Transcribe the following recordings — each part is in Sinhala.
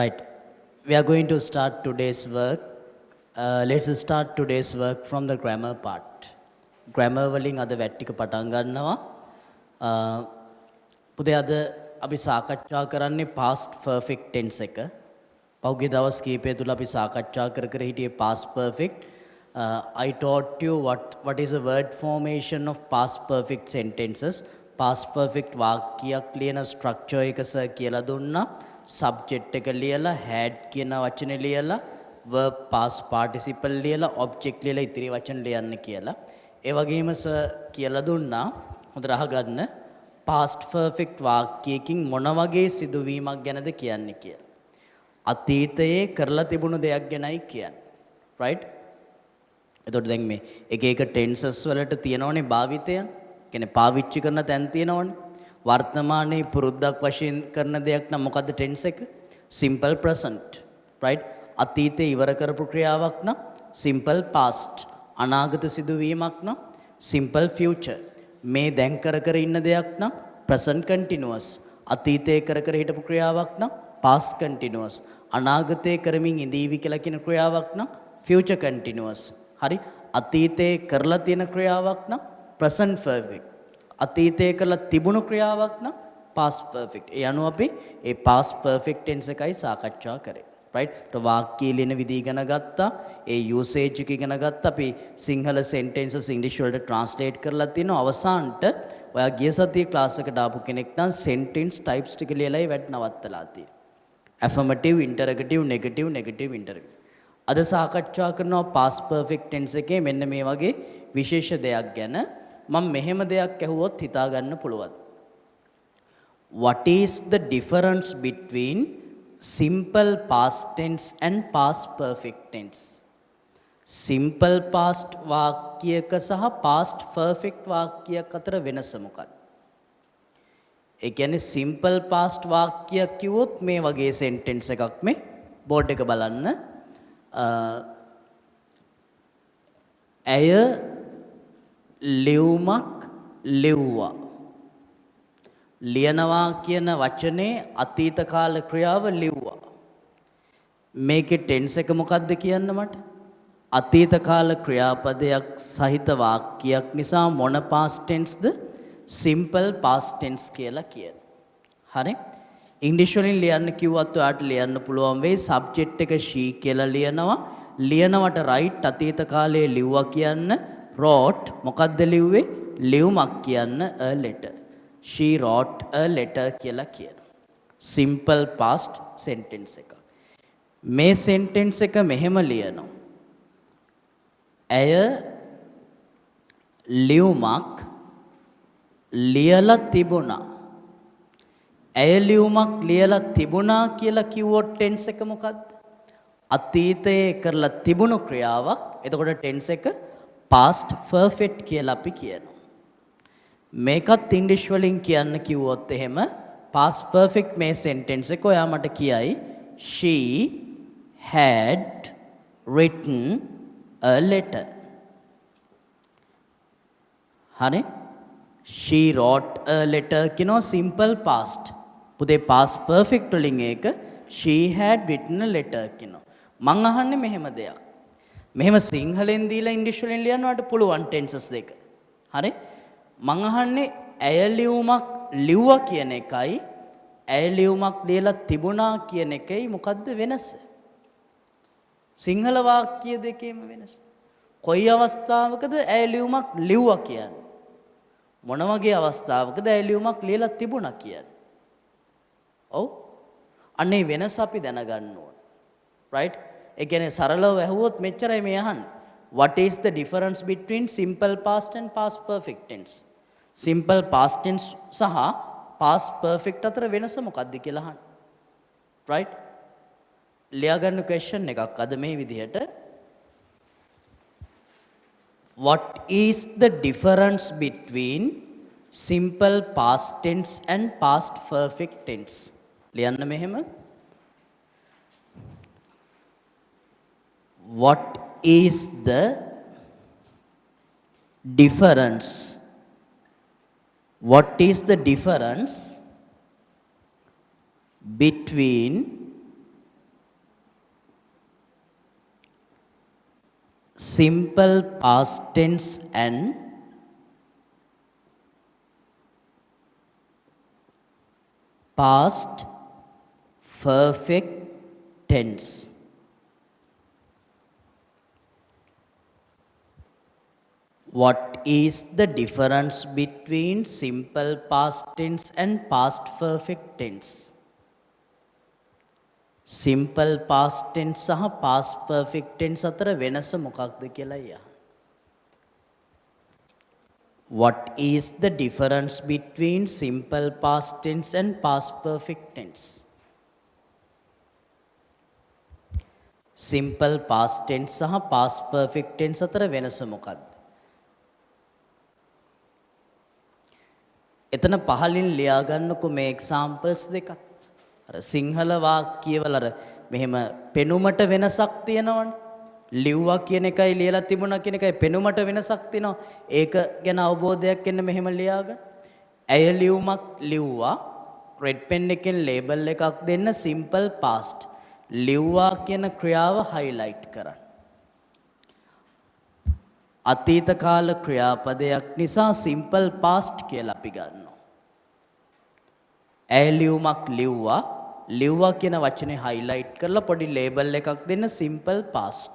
Right. We are going to start today's work. Let's start today's work from the grammar part. Grammar වලින් අද වැට්ටික පටන් ගන්නවා. පුතේ අද අපි සාකච්ඡා කරන්නේ past perfect tense එක. පහුගිය දවස් කීපය තුල අපි සාකච්ඡා කර හිටියේ past perfect. I taught you what is the word formation of past perfect sentences. Past perfect වාක්‍යයක් ලියන structure එක සර් කියලා දුන්නා. Subject එක ලියලා had කියන වචනේ ලියලා verb past participle ලියලා object ලියලා ඉතිරි වචන ලියන්න කියලා. ඒ වගේම සර් කියලා දුන්නා හොඳට අහගන්න past perfect වාක්‍යයකින් මොන වගේ සිදුවීමක් ගැනද කියන්නේ කියලා. අතීතයේ කරලා තිබුණු දෙයක් ගැනයි කියන්නේ. right? එතකොට දැන් මේ එක tenses වලට තියෙනවනේ භාවිතයන්. කියන්නේ පාවිච්චි කරන තැන් තියෙනවනේ. වර්තමානයේ පුරුද්දක් වශයෙන් කරන දෙයක් නම් මොකද්ද tense එක? simple present. right? අතීතේ ඉවර කරපු ක්‍රියාවක් නම් simple past. අනාගත සිදුවීමක් නම් simple future. මේ දැන් කර ඉන්න දෙයක් නම් present continuous. අතීතේ කර හිටපු ක්‍රියාවක් නම් past continuous. අනාගතේ කරමින් ඉඳීවි කියලා කියන ක්‍රියාවක් නම් future continuous. හරි? අතීතේ කරලා තියෙන ක්‍රියාවක් නම් present perfect. අතීතයේ කරලා තිබුණු ක්‍රියාවක් නම් past perfect. ඒ අනුව අපි ඒ past perfect tense එකයි සාකච්ඡා කරේ. right? වාක්‍ය ලියන විදිහ ඉගෙන ගත්තා. ඒ usage එක ඉගෙන ගත්තා. අපි සිංහල sentences English වලට translate කරලා තිනවා. අවසානට ඔයා ගිය සතියේ class එකට ආපු කෙනෙක් නම් sentence types ටික ලියලායි වැඩ නවත්තලා තියෙන්නේ. affirmative, interrogative, negative, interrogative. අද සාකච්ඡා කරනවා past perfect tense එකේ මෙන්න මේ වගේ විශේෂ දෙයක් ගැන. මම මෙහෙම දෙයක් ඇහුවොත් හිතා ගන්න පුළුවන්. What is the difference between simple past tense and past perfect tense? Simple past වාක්‍යයක සහ past perfect වාක්‍යයක් අතර වෙනස මොකක්ද? ඒ කියන්නේ simple past වාක්‍යයක් කිව්වොත් මේ වගේ sentence එකක් මේ බෝඩ් එක බලන්න. ඇය ලියුමක් ලිව්වා. ලියනවා කියන වචනේ අතීත කාල ක්‍රියාව ලිව්වා. මේකේ tense එක මොකක්ද කියන්න මට? අතීත කාල ක්‍රියාපදයක් සහිත වාක්‍යයක් නිසා මොන past tenseද? simple past tense කියලා කියන. හරි? ඉංග්‍රීසි වලින් ලියන්න කිව්වත් ඔයාලට ලියන්න පුළුවන් වෙයි. subject එක she කියලා ලියනවා. ලියනවට right අතීත කාලයේ ලිව්වා කියන්න wrote මොකද්ද ලිව්වේ? ලියුමක් කියන්න a letter. She wrote a letter කියලා කියනවා. simple past sentence එක. මේ sentence එක මෙහෙම ලියනවා. ඇය ලියුමක් ලියලා තිබුණා. ඇය ලියුමක් ලියලා තිබුණා කියලා කිව්වොත් tense එක මොකද්ද? අතීතයේ කරලා තිබුණු ක්‍රියාවක්. එතකොට tense එක past perfect කියලා අපි කියනවා. මේකත් ඉංග්‍රීසි වලින් කියන්න කිව්වොත් එහෙම past perfect මේ sentence එක ඔයා මට කියයි she had written a letter. හරි? she wrote a letter කියනවා simple past. පුතේ past perfect වලින් ඒක she had written a letter කියනවා. මං අහන්නේ මෙහෙම දෙයක්. මෙහෙම සිංහලෙන් දීලා ඉංග්‍රීසි වලින් ලියන්නවට පුළුවන් tenses දෙක. හරි? මං අහන්නේ ඇය ලියුමක් ලිව්වා කියන එකයි ඇය ලියුමක් ලියලා තිබුණා කියන එකයි මොකද්ද වෙනස? සිංහල වාක්‍ය දෙකේම වෙනස. කොයි අවස්ථාවකද ඇය ලියුමක් ලිව්වා කියන්නේ? මොන වගේ අවස්ථාවකද ඇය ලියුමක් ලියලා තිබුණා කියන්නේ? ඔව්. අනේ වෙනස අපි දැනගන්න ඕන. right? ඒ කියන්නේ සරලව ඇහුවොත් මෙච්චරයි මේ අහන්නේ. What is the difference between simple past and past perfect tense? Simple past tense සහ past perfect අතර වෙනස මොකක්ද කියලා අහන්න. right? ලියා ගන්න question එකක් අද මේ විදිහට. What is the difference between simple past tense and past perfect tense? ලියන්න මෙහෙම. What is the difference? What is the difference between simple past tense and past perfect tense. What is the difference between simple past tense and past perfect tense? Simple past tense සහ past perfect tense අතර වෙනස මොකක්ද කියලා අහන්න. What is the difference between simple past tense and past perfect tense? Simple past tense සහ past perfect tense අතර වෙනස මොකක්ද? එතන පහලින් ලියා ගන්නකො මේ examples දෙකත්. අර සිංහල වාක්‍යවල අර මෙහෙම පෙනුමට වෙනසක් තියෙනවනේ. ලිව්වා කියන එකයි ලියලා තිබුණා කියන එකයි පෙනුමට වෙනසක් තියෙනවා. ඒක ගැන අවබෝධයක් එන්න මෙහෙම ලියා ගන්න. ඇය ලියුමක් ලිව්වා. red pen එකෙන් label එකක් දෙන්න simple past. ලිව්වා කියන ක්‍රියාව highlight කරන්න. අතීත කාල ක්‍රියාපදයක් නිසා simple past කියලා අපි ගන්නවා. ඇය ලියුමක් ලිව්වා. ලිව්වා කියන වචනේ highlight කරලා පොඩි label එකක් දෙන්න simple past.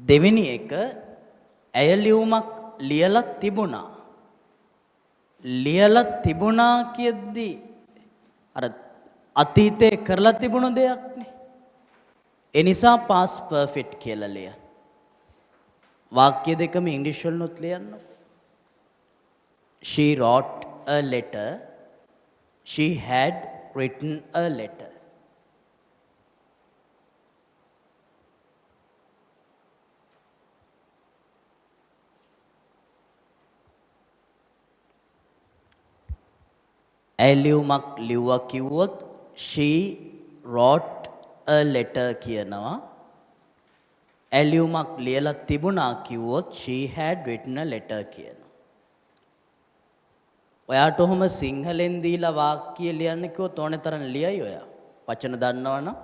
දෙවෙනි එක ඇය ලියුමක් ලියලා තිබුණා. ලියලා තිබුණා කියද්දී අර අතීතේ කරලා තිබුණු දෙයක් නේ. ඒ නිසා past perfect කියලා ලියන්න. වාක්‍ය දෙකම ඉංග්‍රීසි වලිනුත් ලියන්න. She wrote a letter. She had written a letter. ඇය ලියුමක් ලිව්වා කිව්වොත් she wrote a letter කියනවා. ඇය ලියුමක් ලියලා තිබුණා කිව්වොත් she had written a letter කියනවා. ඔයාට ඔහොම සිංහලෙන් දීලා වාක්‍ය ලියන්න කිව්වොත් ඕනේ තරම් ලියයි ඔයා. වචන දන්නවනම්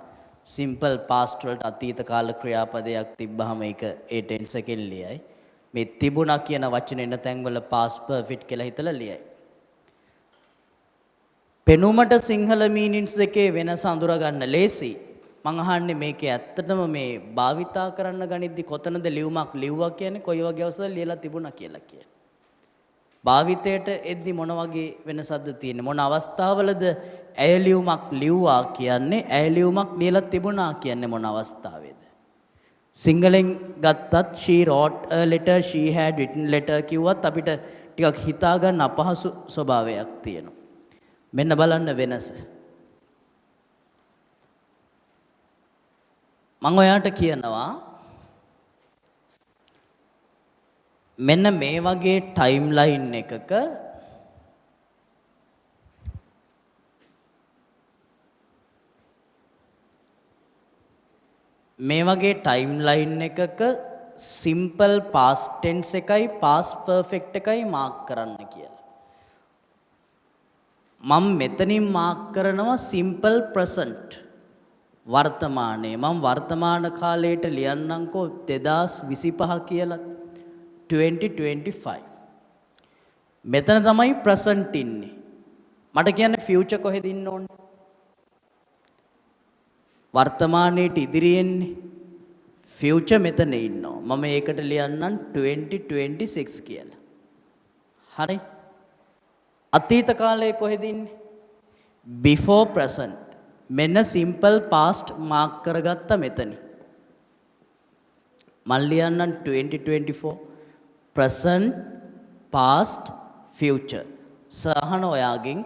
simple past වලට අතීත කාල ක්‍රියාපදයක් තිබ්බහම ඒක ඒ tense එකෙන් ලියයි. මේ තිබුණා කියන වචනේ එන තැන්වල past perfect කියලා හිතලා ලියයි. පෙනුමට සිංහල මීනින්ස් දෙකේ වෙනස අඳුර ගන්න ලේසි. මං අහන්නේ මේකේ ඇත්තටම මේ භාවිතා කරන්න ගනිද්දි කොතනද ලියුමක් ලිව්වා කියන්නේ කොයි වගේ අවස්ථාවල ලියලා තිබුණා කියලා කියන්නේ. භාවිතයට එද්දි මොන වගේ වෙනසක්ද තියෙන්නේ? මොන අවස්ථාවලද ඇය ලියුමක් ලිව්වා කියන්නේ ඇය ලියුමක් ලියලා තිබුණා කියන්නේ මොන අවස්ථාවේද? සිංහලෙන් ගත්තත් she wrote a letter, she had written letter කිව්වත් අපිට ටිකක් හිතා ගන්න අපහසු ස්වභාවයක් තියෙනවා. මෙන්න බලන්න වෙනස. මම ඔයාට කියනවා මෙන්න මේ වගේ ටයිම් ලයින් එකක මේ වගේ ටයිම් ලයින් එකක සිම්පල් පාස්ට් ටෙන්ස් එකයි පාස්ට් පර්ෆෙක්ට් එකයි මාක් කරන්න කියලා. මම මෙතනින් මාක් කරනවා සිම්පල් ප්‍රසන්ට් වර්තමානයේ. මම වර්තමාන කාලයට ලියන්නම්කෝ 2025 කියලා 2025. මෙතන තමයි ප්‍රසන්ට් ඉන්නේ. මට කියන්නේ ෆියුචර් කොහෙද ඉන්න ඕනේ? වර්තමානයේට ඉදිරියෙන්නේ ෆියුචර් මෙතන ඉන්නවා. මම ඒකට ලියන්නම් 2026 කියලා. හරි. අතීත කාලයේ කොහෙද ඉන්නේ? before present. මෙන්න simple past mark කරගත්ත මෙතන. මම ලියන්නම් 2024 present past future. සහන ඔයාගෙන්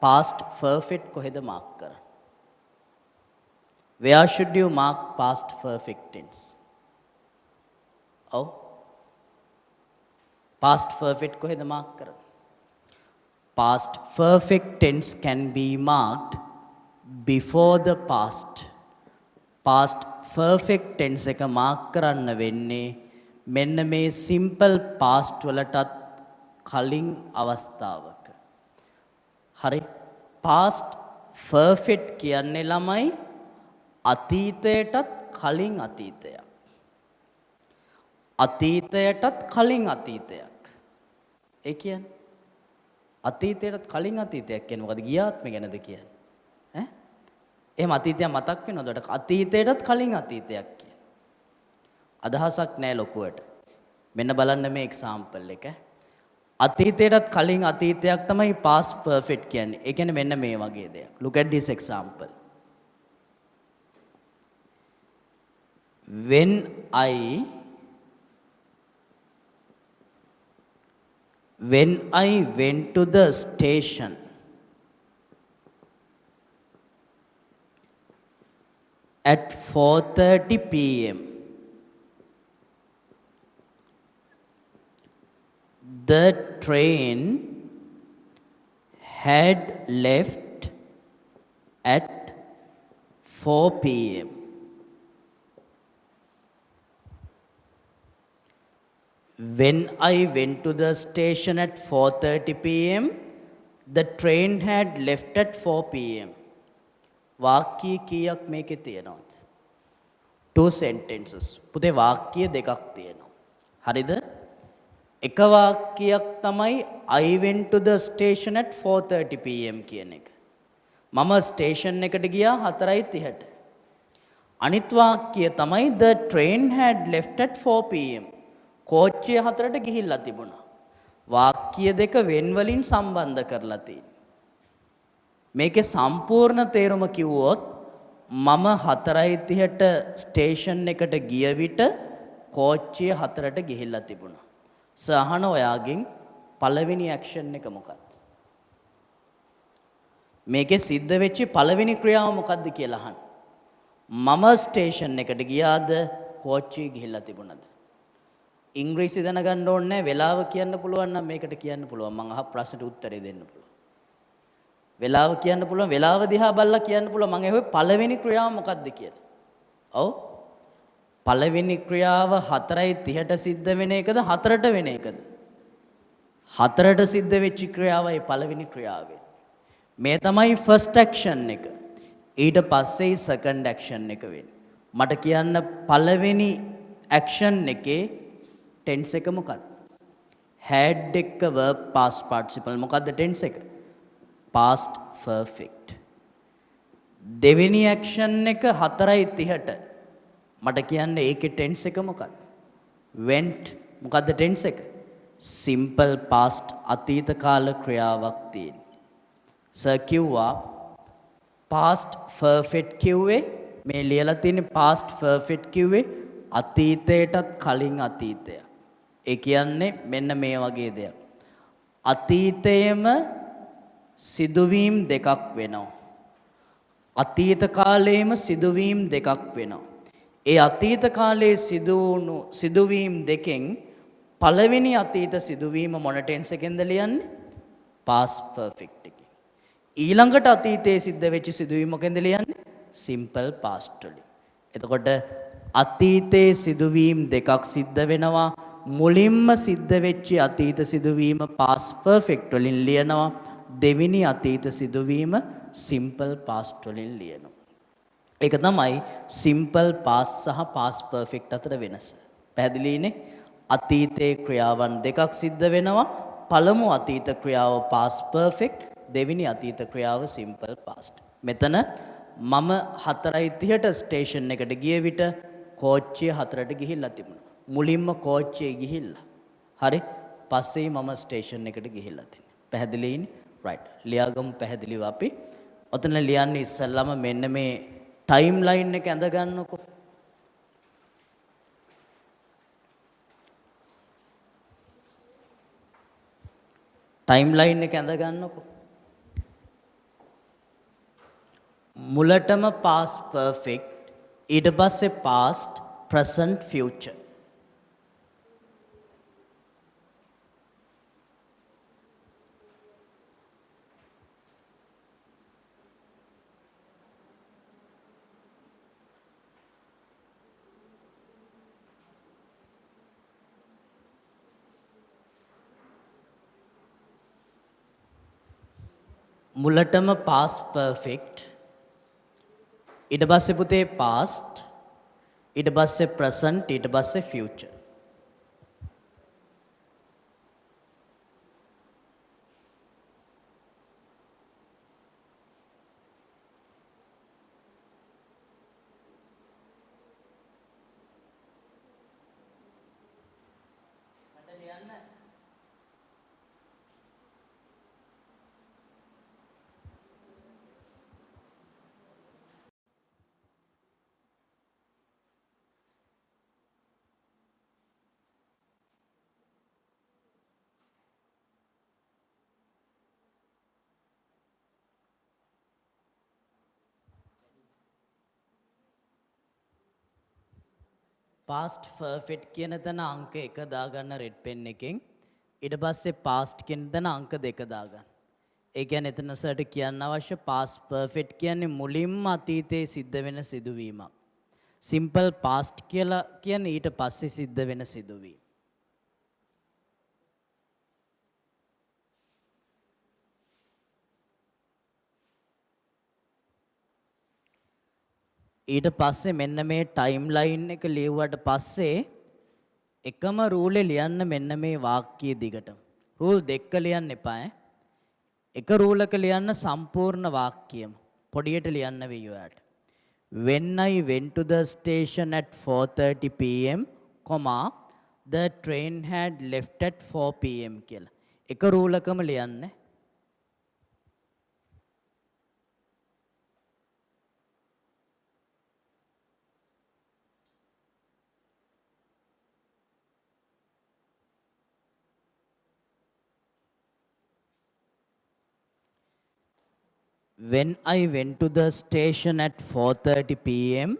past perfect කොහෙද mark කරන්නේ? Where should you mark past perfect tense? Oh, past perfect කොහෙද mark කරන්නේ? Past perfect tense can be marked before the past. Past perfect tense එක mark කරන්න වෙන්නේ මෙන්න මේ simple past වලටත් කලින් අවස්ථාවක. හරි. past perfect කියන්නේ ළමයි අතීතයටත් කලින් අතීතයක්. අතීතයටත් කලින් අතීතයක්. ඒ කියන්නේ අතීතයටත් කලින් අතීතයක් කියන්නේ මොකද? ගිය ආත්මේ ගැනද කියන්නේ? ඈ? එහෙම අතීතයක් මතක් වෙනවද? අතීතයටත් කලින් අතීතයක් කියන්නේ. අදහසක් නැහැ ලොකුවට. මෙන්න බලන්න මේ එක්සැම්පල් එක. අතීතයටත් කලින් අතීතයක් තමයි past perfect කියන්නේ. ඒ කියන්නේ මෙන්න මේ වගේ දෙයක්. Look at this example. When I went to the station at 4:30 p.m. the train had left at 4 p.m. When I went to the station at 4:30 p.m. the train had left at 4 p.m. වාක්‍ය කීයක් මේකේ තියෙනවද? two sentences. පුතේ වාක්‍ය දෙකක් තියෙනවා. හරිද? එක වාක්‍යයක් තමයි I went to the station at 4:30 pm කියන එක. මම ස්ටේෂන් එකට ගියා 4:30ට. අනිත් වාක්‍යය තමයි the train had left at 4 pm. කෝච්චිය 4ට ගිහිල්ලා තිබුණා. වාක්‍ය දෙක වෙන් වලින් සම්බන්ධ කරලා තියෙනවා. මේකේ සම්පූර්ණ තේරුම කිව්වොත් මම 4:30ට ස්ටේෂන් එකට ගිය විට කෝච්චිය 4ට ගිහිල්ලා තිබුණා. සහන ඔයාගෙන් පළවෙනි ඇක්ෂන් එක මොකක්ද? මේකේ සිද්ධ වෙච්ච පළවෙනි ක්‍රියාව මොකක්ද කියලා අහන්න. මම ස්ටේෂන් එකට ගියාද කෝච්චිය ගිහිල්ලා තිබුණාද? ඉංග්‍රීසි දැනගන්න ඕනේ නැහැ. වෙලාව කියන්න පුළුවන් නම් මේකට කියන්න පුළුවන්. මම අහ ප්‍රශ්නට උත්තරේ දෙන්න පුළුවන්. වෙලාව කියන්න පුළුවන්. වෙලාව දිහා බලලා කියන්න පුළුවන්. මම ඇහුවේ පළවෙනි ක්‍රියාව මොකක්ද කියලා. ඔව්. පළවෙනි ක්‍රියාව 4:30ට සිද්ධ වෙන එකද 4ට වෙන එකද? 4ට සිද්ධ වෙච්ච ක්‍රියාවයි පළවෙනි ක්‍රියාව. මේ තමයි ෆස්ට් ඇක්ෂන් එක. ඊට පස්සේ සෙකන්ඩ් ඇක්ෂන් එක වෙන්නේ. මට කියන්න පළවෙනි ඇක්ෂන් එකේ ටෙන්ස් එක මොකක්ද? had එක verb past participle මොකක්ද ටෙන්ස් එක? past perfect. දෙවෙනි ඇක්ෂන් එක 4:30ට මට කියන්න ඒකේ ටෙන්ස් එක මොකක්ද? went. මොකක්ද ටෙන්ස් එක? simple past අතීත කාල ක්‍රියාවක් තියෙන. සර් කිව්වා past perfect කිව්වේ මේ ලියලා තියෙන past perfect කිව්වේ අතීතයටත් කලින් අතීතයක්. ඒ කියන්නේ මෙන්න මේ වගේ දෙයක්. අතීතයේම සිදුවීම් දෙකක් වෙනවා. අතීත කාලයේම සිදුවීම් දෙකක් වෙනවා. ඒ අතීත කාලයේ සිදු වුණු සිදුවීම් දෙකෙන් පළවෙනි අතීත සිදුවීම මොන ටෙන්ස් එකෙන්ද ලියන්නේ? past perfect එකෙන්. ඊළඟට අතීතයේ සිද්ධ වෙච්ච සිදුවීම මොකෙන්ද ලියන්නේ? simple past වලින්. එතකොට අතීතයේ සිදුවීම් දෙකක් සිද්ධ වෙනවා. මුලින්ම සිද්ධ වෙච්ච අතීත සිදුවීම past perfect වලින් ලියනවා. දෙවෙනි අතීත සිදුවීම simple past වලින් ලියනවා. ඒක තමයි simple past සහ past perfect අතර වෙනස. පැහැදිලිනේ? අතීතයේ ක්‍රියාවන් දෙකක් සිද්ධ වෙනවා. පළමු අතීත ක්‍රියාව past perfect, දෙවෙනි අතීත ක්‍රියාව simple past. මෙතන මම 4:30ට ස්ටේෂන් එකට ගිය විට කෝච්චිය 4ට ගිහිල්ලා තිබුණා. මුලින්ම කෝච්චියේ ගිහිල්ලා. හරි? පස්සේ මම ස්ටේෂන් එකට ගිහිල්ලා තින්නේ. පැහැදිලිනේ? right. ලියාගමු පැහැදිලිව අපි. ඔතන ලියන්නේ ඉස්සල්ලාම මෙන්න මේ ටයිම් ලයින් එක ඇඳ ගන්නකො. ටයිම් ලයින් එක ඇඳ ගන්නකො. මුලටම past perfect, ඊට පස්සේ past, present, future. මුලටම past perfect ඊට පස්සේ පුතේ past ඊට පස්සේ present ඊට පස්සේ future. past perfect කියන තැන අංක 1 දාගන්න red pen එකෙන් ඊට පස්සේ past කියන තැන අංක 2 දාගන්න. ඒ කියන්නේ එතන සර්ට කියන්න අවශ්‍ය past perfect කියන්නේ මුලින්ම අතීතයේ සිද්ධ වෙන සිදුවීමක්. simple past කියලා කියන්නේ ඊට පස්සේ සිද්ධ වෙන සිදුවීම. ඊට පස්සේ මෙන්න මේ ටයිම් ලයින් එක ලියුවට පස්සේ එකම රූලේ ලියන්න මෙන්න මේ වාක්‍යය දිගට. රූල් දෙක ලියන්න එපා. එක රූලක ලියන්න සම්පූර්ණ වාක්‍යයම. පොඩියට ලියන්න වෙයි ඔයාලට. When I went to the station at 4:30 pm, the train had left at 4 pm කියලා. එක රූලකම ලියන්න. When I went to the station at 4:30 pm,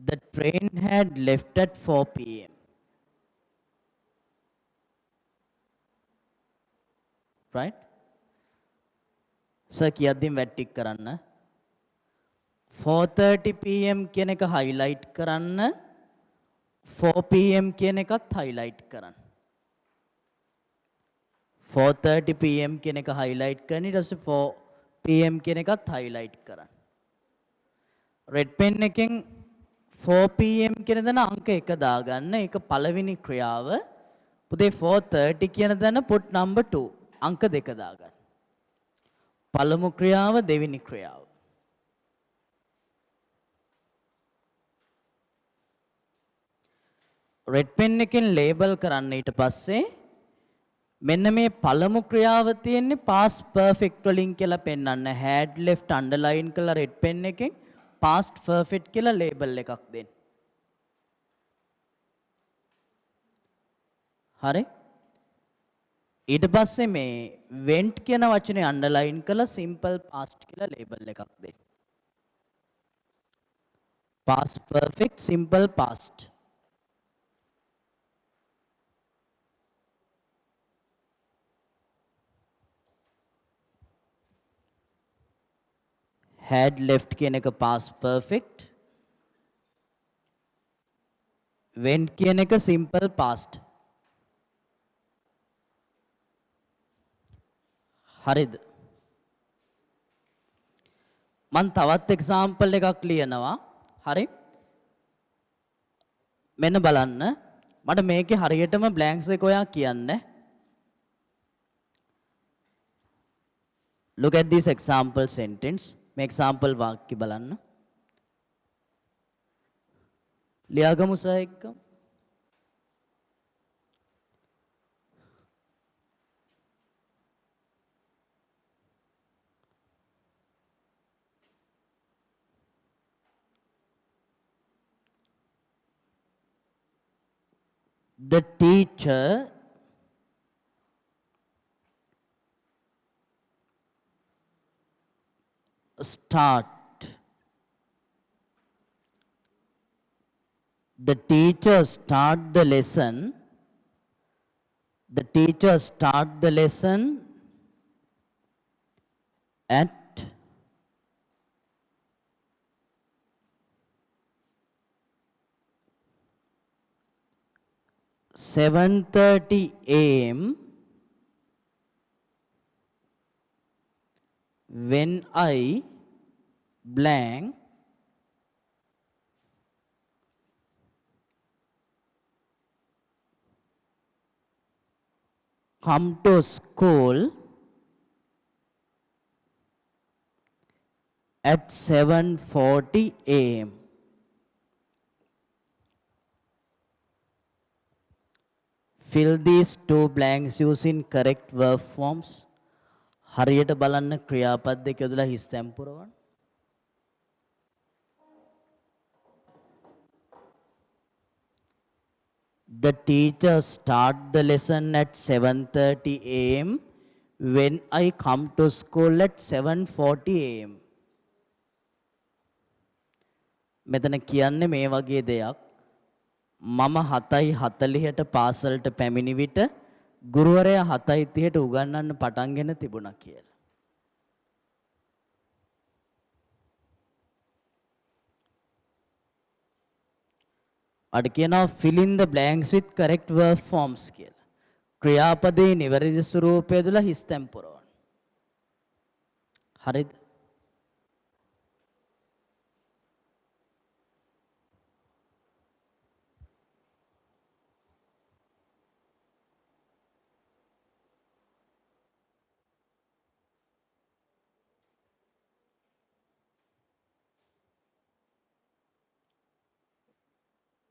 the train had left at 4 pm. Right? Sir, කියද්දිම වැටික් කරන්න. 4:30 pm කියන එක highlight කරන්න. 4 pm කියන එකත් highlight කරන්න. 4:30 pm කියන එක highlight කරන්න. ඊට පස්සේ 4 pm කියන එකත් highlight කරන්න. red pen එකෙන් 4 pm කියන දන අංක 1 දාගන්න. ඒක පළවෙනි ක්‍රියාව. පුතේ 4:30 කියන දන put number 2 අංක 2 දාගන්න. පළමු ක්‍රියාව දෙවෙනි ක්‍රියාව. red pen එකෙන් label කරන්න ඊට පස්සේ මෙන්න මේ පළමු ක්‍රියාව තියෙන්නේ past perfect වලින් කියලා පෙන්වන්න. had left underline කරලා red pen එකෙන් past perfect කියලා label එකක් දෙන්න. හරි? ඊට පස්සේ මේ went කියන වචනේ underline කරලා simple past කියලා label එකක් දෙන්න. past perfect simple past. had left කියන එක past perfect. went කියන එක simple past. හරිද? මම තවත් example එකක් ලියනවා. හරි? මෙන්න බලන්න. මට මේකේ හරියටම blanks එක ඔයා කියන්න. Look at this example sentence. මේ example වාක්‍ය බලන්න. ලියාගමු සර් එක්ක. The teacher the teacher start the lesson at 7:30 am when I blank come to school at 7:40 a.m. Fill these two blanks using correct verb forms. හරියට බලන්න ක්‍රියාපද දෙක යොදලා හිස් තැන් පුරවන්න. The teacher start the lesson at 7:30 a.m. when I come to school at 7:40 a.m. මෙතන කියන්නේ මේ වගේ දෙයක්. මම 7:40ට පාසලට පැමිණි විට ගුරුවරයා 7:30ට උගන්වන්න පටන්ගෙන තිබුණා කියලා. අඩ කියනවා fill in the blanks with correct verb forms කියලා. ක්‍රියාපදයේ නිවැරදි ස්වරූපය දුලා හිස් තැන් පුරවන්න. හරිද?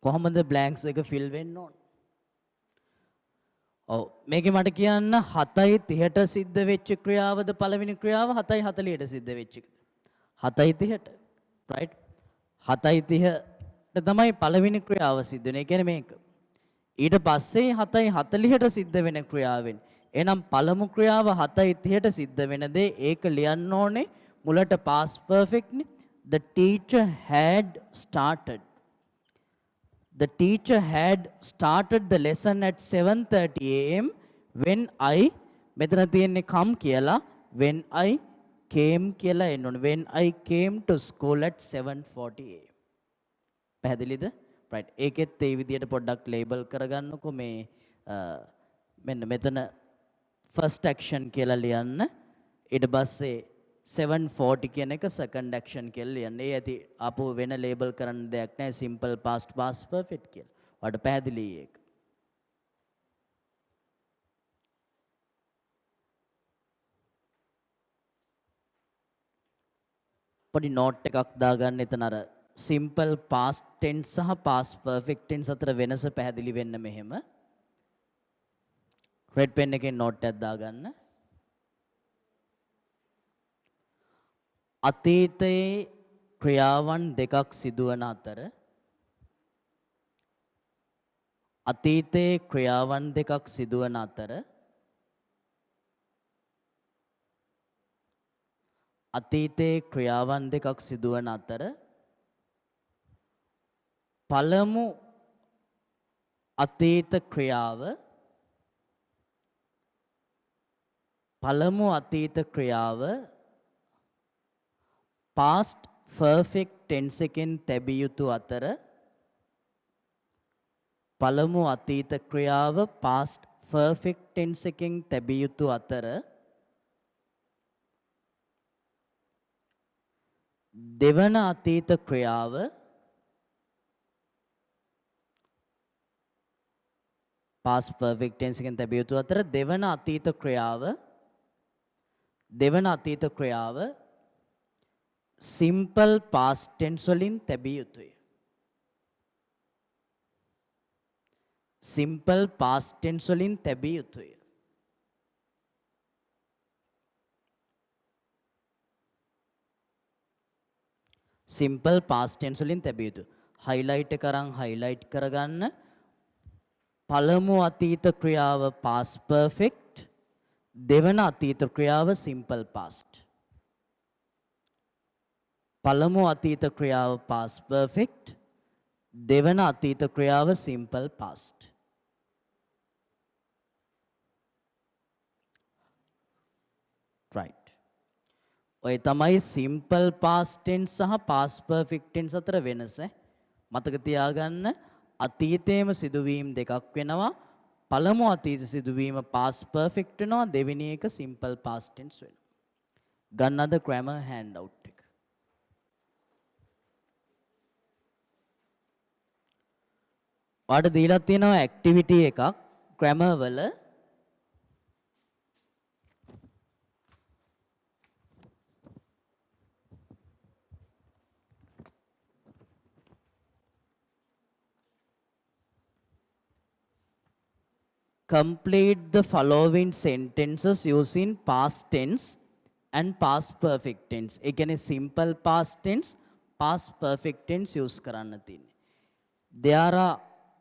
කොහොමද බ්ලැන්ක්ස් එක ෆිල් වෙන්න ඕන? ඔව් මේකේ මට කියන්න 7:30ට සිද්ධ වෙච්ච ක්‍රියාවද පළවෙනි ක්‍රියාව 7:40ට සිද්ධ වෙච්ච එකද? 7:30ට right 7:30ට තමයි පළවෙනි ක්‍රියාව සිද්ධ වෙන්නේ. ඒ කියන්නේ මේක. ඊට පස්සේ 7:40ට සිද්ධ වෙන ක්‍රියාවෙන්. එහෙනම් පළමු ක්‍රියාව 7:30ට සිද්ධ වෙන දේ ඒක ලියන්න ඕනේ මුලට past perfect නේ. The teacher had started. The teacher had started the lesson at 7:30 a.m. when I මෙතන තියෙන්නේ come කියලා when I came කියලා එන්න ඕනේ. When I came to school at 7:40 a.m. පැහැදිලිද? right. ඒකෙත් ඒ විදිහට පොඩ්ඩක් ලේබල් කරගන්නකො මේ මෙන්න මෙතන first action කියලා ලියන්න. ඊට පස්සේ 7:40 කියන එක second action කියලා ලියන්න. ඒ ඇති ආපහු වෙන ලේබල් කරන්න දෙයක් නැහැ. simple past past perfect කියලා. ඔයාලට පැහැදිලි ඒක. පොඩි note එකක් දාගන්න එතන අර simple past tense සහ past perfect tense අතර වෙනස පැහැදිලි වෙන්න මෙහෙම. red pen එකෙන් note එකක් දාගන්න. අතීතයේ ක්‍රියාවන් දෙකක් සිදුවන අතර අතීතයේ ක්‍රියාවන් දෙකක් සිදුවන අතර අතීතයේ ක්‍රියාවන් දෙකක් සිදුවන අතර පළමු අතීත ක්‍රියාව past perfect tense එකෙන් තැබිය යුතු අතර පළමු අතීත ක්‍රියාව past perfect tense එකෙන් තැබිය යුතු අතර දෙවන අතීත ක්‍රියාව past perfect tense එකෙන් තැබිය යුතු අතර දෙවන අතීත ක්‍රියාව simple past tense වලින් තැබිය යුතුය. simple past tense වලින් තැබිය යුතුය. simple past tense වලින් තැබිය යුතුය. highlight එක අරන් highlight කරගන්න. පළමු අතීත ක්‍රියාව past perfect, දෙවන අතීත ක්‍රියාව simple past. පළමු අතීත ක්‍රියාව past perfect, දෙවන අතීත ක්‍රියාව simple past. right. ඔය තමයි simple past tense සහ past perfect tense අතර වෙනස. මතක තියාගන්න අතීතයේම සිදුවීම් දෙකක් වෙනවා. පළමු අතීත සිදුවීම past perfect වෙනවා, දෙවෙනි එක simple past tense වෙනවා. ගන්නද grammar handout එක. ඔයාලට දීලා තියෙනවා activity එකක් grammar වල complete the following sentences using past tense and past perfect tense. ඒ කියන්නේ simple past tense, past perfect tense use කරන්න තියෙන්නේ. There are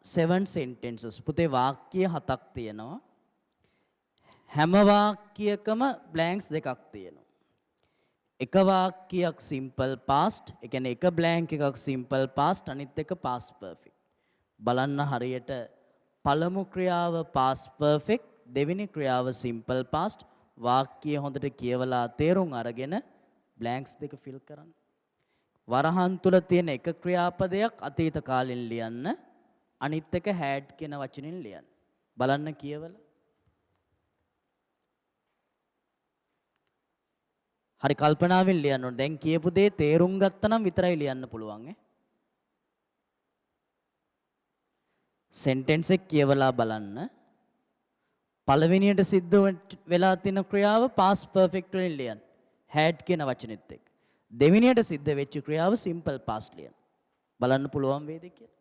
7 sentences. පුතේ වාක්‍ය 7ක් තියෙනවා. හැම වාක්‍යයකම blanks දෙකක් තියෙනවා. එක වාක්‍යයක් simple past, ඒ කියන්නේ එක blank එකක් simple past අනිත් එක past perfect. බලන්න හරියට පළමු ක්‍රියාව past perfect, දෙවෙනි ක්‍රියාව simple past. වාක්‍යය හොඳට කියවලා තේරුම් අරගෙන blanks දෙක fill කරන්න. වරහන් තුල තියෙන එක ක්‍රියාපදයක් අතීත කාලෙන් ලියන්න, අනිත් එක had කියන වචනෙන් ලියන්න. බලන්න කියවලා. හරි කල්පනාවෙන් ලියන්න ඕනේ. දැන් කියපු දේ තේරුම් ගත්තා නම් විතරයි ලියන්න පුළුවන් ඈ. සෙන්ටෙන්ස් එක කියවලා බලන්න. පළවෙනියට සිද්ධ වෙලා තියෙන ක්‍රියාව past perfect වලින් ලියන්න. had කියන වචනෙත් එක්ක. දෙවෙනියට සිද්ධ වෙච්ච ක්‍රියාව simple past ලියන්න. බලන්න පුළුවන් වේද කියලා.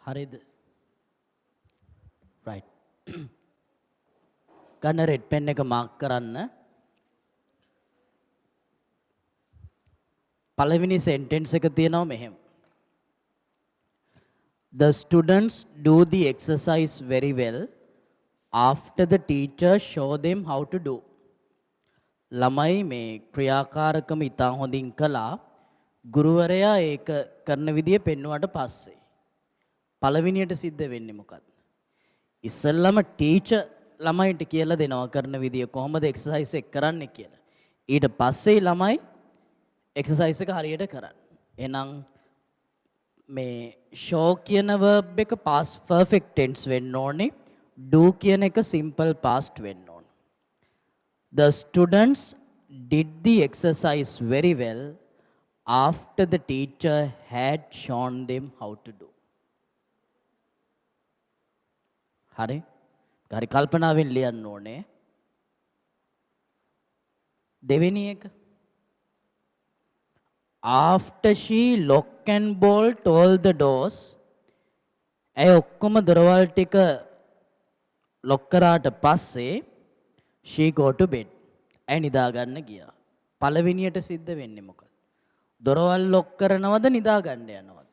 හරිද? right. ගන්න රෙඩ් පෙන් එක මාක් කරන්න. පළවෙනි සෙන්ටෙන්ස් එක තියෙනවා මෙහෙම. The students do the exercise very well after the teacher show them how to do. ළමයි මේ ක්‍රියාකාරකම ඉතා හොඳින් කළා ගුරුවරයා ඒක කරන විදිය පෙන්වුවට පස්සේ. පළවෙනියට සිද්ධ වෙන්නේ මොකක්ද? ඉස්සෙල්ලම ටීචර් ළමයින්ට කියලා දෙනවා කරන විදිය කොහොමද එක්සර්සයිස් එක කරන්නේ කියලා. ඊට පස්සේ ළමයි එක්සර්සයිස් එක හරියට කරන්නේ. එහෙනම් මේ show කියන verb එක past perfect tense වෙන්න ඕනේ. do කියන එක simple past වෙන්න ඕනේ. The students did the exercise very well after the teacher had shown them how to do. හරි? හරි කල්පනාවෙන් ලියන්න ඕනේ. දෙවෙනි එක. After she lock and bolt all the doors, ඇය ඔක්කොම දොරවල් ටික ලොක් කරාට පස්සේ she go to bed. ඇය නිදා ගන්න ගියා. පළවෙනියට සිද්ධ වෙන්නේ මොකක්ද? දොරවල් ලොක් කරනවද නිදා ගන්න යනවද?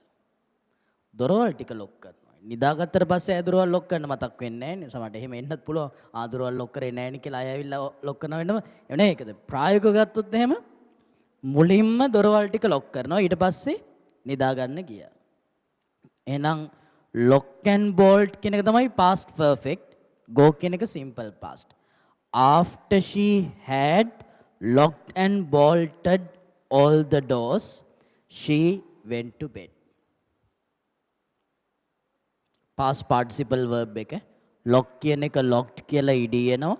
දොරවල් ටික ලොක් කරනවා. නිදාගත්තට පස්සේ ඇය දොරවල් ලොක් කරන්න මතක් වෙන්නේ නැහැ නේ. සමහරට එහෙම එන්නත් පුළුවන්. දොරවල් ලොක් කරේ නැහැ නේ කියලා අය ඇවිල්ලා ලොක් කරනවා වෙනම. එවනේ ඒකද ප්‍රායෝගිකව ගත්තොත් එහෙම මුලින්ම දොරවල් ටික ලොක් කරනවා ඊට පස්සේ නිදා ගන්න ගියා. එහෙනම් lock and bolt කියන එක තමයි past perfect. go කියන එක simple past. After she had locked and bolted all the doors, she went to bed. Past participle verb එක lock කියන එක locked කියලා ed එනවා,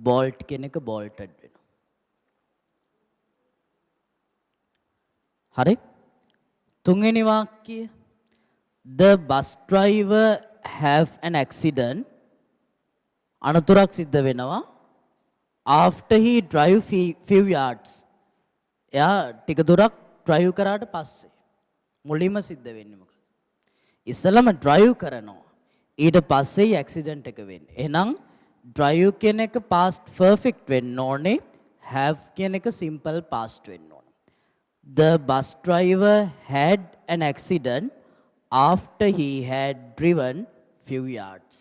bolt කියන එක bolted වෙනවා. හරි? තුන්වෙනි වාක්‍යය the bus driver have an accident. අනතුරක් සිද්ධ වෙනවා after he drive few yards. එයා ටික දුරක් drive කරාට පස්සේ. මුලින්ම සිද්ධ වෙන්නේ මොකද? ඉස්සෙල්ලාම drive කරනවා. ඊට පස්සේ accident එක වෙන්නේ. එහෙනම් drive කියන එක past perfect වෙන්න ඕනේ. have කියන එක simple past වෙන්න ඕනේ. The bus driver had an accident after he had driven few yards.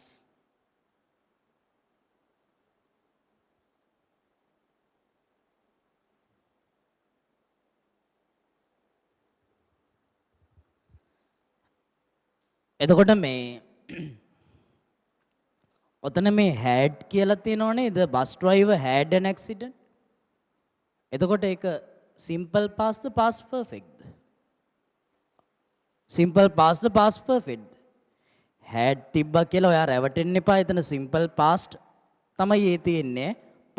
එතකොට මේ ඔතන මේ had කියලා තියෙනවනේ the bus driver had an accident. එතකොට ඒක simple past past perfect. simple past past perfect. had තිබ්බා කියලා ඔයා රැවටෙන්න එපා. එතන simple past තමයි ඒ තියෙන්නේ.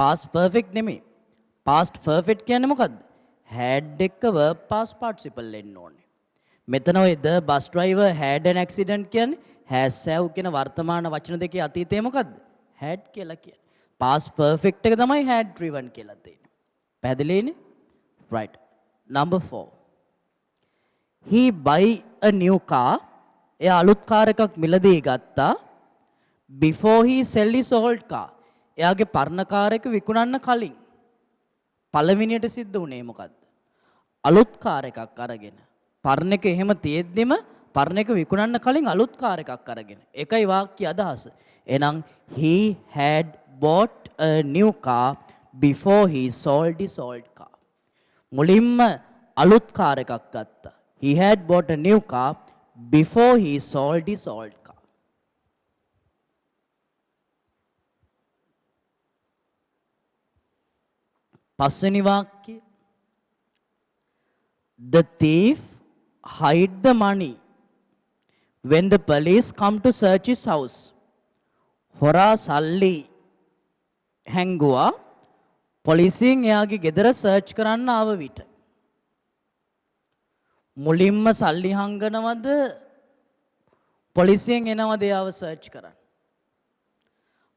past perfect නෙමෙයි. past perfect කියන්නේ මොකද්ද? had එක verb past participle එන්න ඕනේ. මෙතන ඔය the bus driver had an accident කියන්නේ has have කියන වර්තමාන වචන දෙකේ අතීතය මොකද්ද? had කියලා කියන්නේ. past perfect එක තමයි had driven කියලා තියෙන්නේ. පැහැදිලිනේ? right. number 4. he buy a new car. එයා අලුත් කාර් එකක් මිලදී ගත්තා. before he sell his old car. එයාගේ පරණ කාර් එක විකුණන්න කලින්. පළවෙනියට සිද්ධ වුණේ මොකද්ද? අලුත් කාර් එකක් අරගෙන. පරණ එක එහෙම තියෙද්දිම පරණ එක විකුණන්න කලින් අලුත් කාර් එකක් අරගෙන. ඒකයි වාක්‍ය අදහස. එහෙනම් he had bought a new car before he sold his old car. මුලින්ම අලුත් කාර් එකක් ගත්තා. He had bought a new car before he sold his old car. පස්වෙනි වාක්‍යය the thief hide the money when the police come to search his house. හොරා සල්ලි හැංගුවා පොලිසියෙන් එයාගේ ගෙදර සර්ච් කරන්න ආව විට. මුලින්ම සල්ලි හංගනවද පොලිසියෙන් එනවද එයාව සර්ච් කරන්න?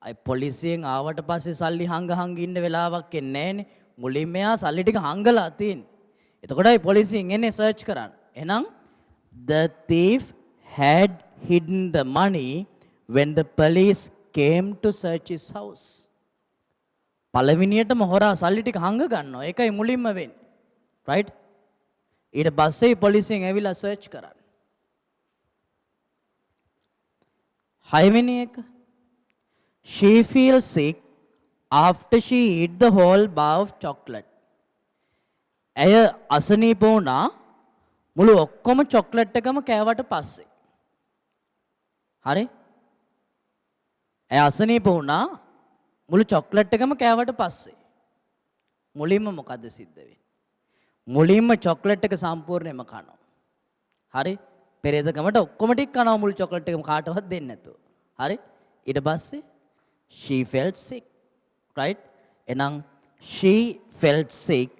අයි පොලිසියෙන් ආවට පස්සේ සල්ලි හංග ඉන්න වෙලාවක් එන්නේ නැහනේ. මුලින්ම එයා සල්ලි ටික හංගලා තියෙන්නේ. එතකොටයි පොලිසියෙන් එන්නේ සර්ච් කරන්න. එහෙනම් the thief had hidden the money when the police came to search his house. පළවෙනියටම හොරා සල්ලි ටික හංග ගන්නවා. ඒකයි මුලින්ම වෙන්නේ. right? ඊට පස්සේ පොලිසියෙන් ඇවිල්ලා සර්ච් කරන්නේ. හයවෙනි එක. She feels sick after she eat the whole bar of chocolate. ඇය අසනීප වුණා මුළු ඔක්කොම චොක්ලට් එකම කෑවට පස්සේ. හරි? ඇය අසනීප වුණා මුළු චොක්ලට් එකම කෑවට පස්සේ. මුලින්ම මොකද්ද සිද්ධ වෙන්නේ? මුලින්ම චොක්ලට් එක සම්පූර්ණයෙන්ම කනවා. හරි? පෙරේතකමට ඔක්කොම ටික කනවා මුළු චොක්ලට් එකම කාටවත් දෙන්නේ නැතුව. හරි? ඊට පස්සේ she felt sick. right? එහෙනම් she felt sick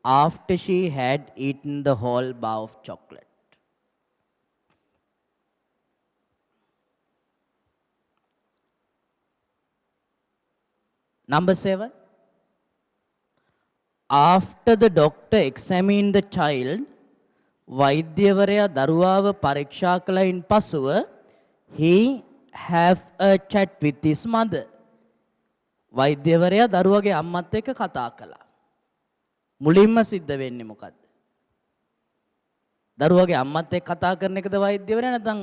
after she had eaten the whole bar of chocolate. Number 7. After the doctor examined the child, වෛද්‍යවරයා දරුවාව පරීක්ෂා කළයින් පසුව he have a chat with his mother. වෛද්‍යවරයා දරුවගේ අම්මත් එක්ක කතා කළා. මුලින්ම සිද්ධ වෙන්නේ මොකද්ද? දරුවගේ අම්මත් එක්ක කතා කරන එකද වෛද්‍යවරයා නැත්නම්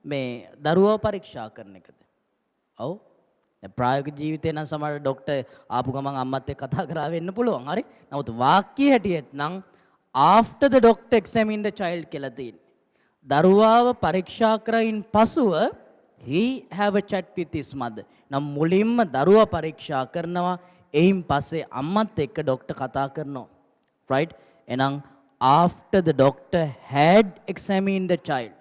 මේ දරුවව පරීක්ෂා කරන එකද? ඔව්. ප්‍රායෝගික ජීවිතේ නම් සමහර ડોක්ටර් ආපු ගමන් අම්මත් එක්ක කතා කරා වෙන්න පුළුවන්. හරි? නමුත් වාක්‍ය හැටියට නම් after the doctor examined the child කියලා තියෙන්නේ. දරුවාව පරීක්ෂා කරයින් පසුව he have a chat with his mother. නම් මුලින්ම දරුවා පරීක්ෂා කරනවා එයින් පස්සේ අම්මත් එක්ක ડોක්ටර් කතා කරනවා. right? එහෙනම් after the doctor had examined the child.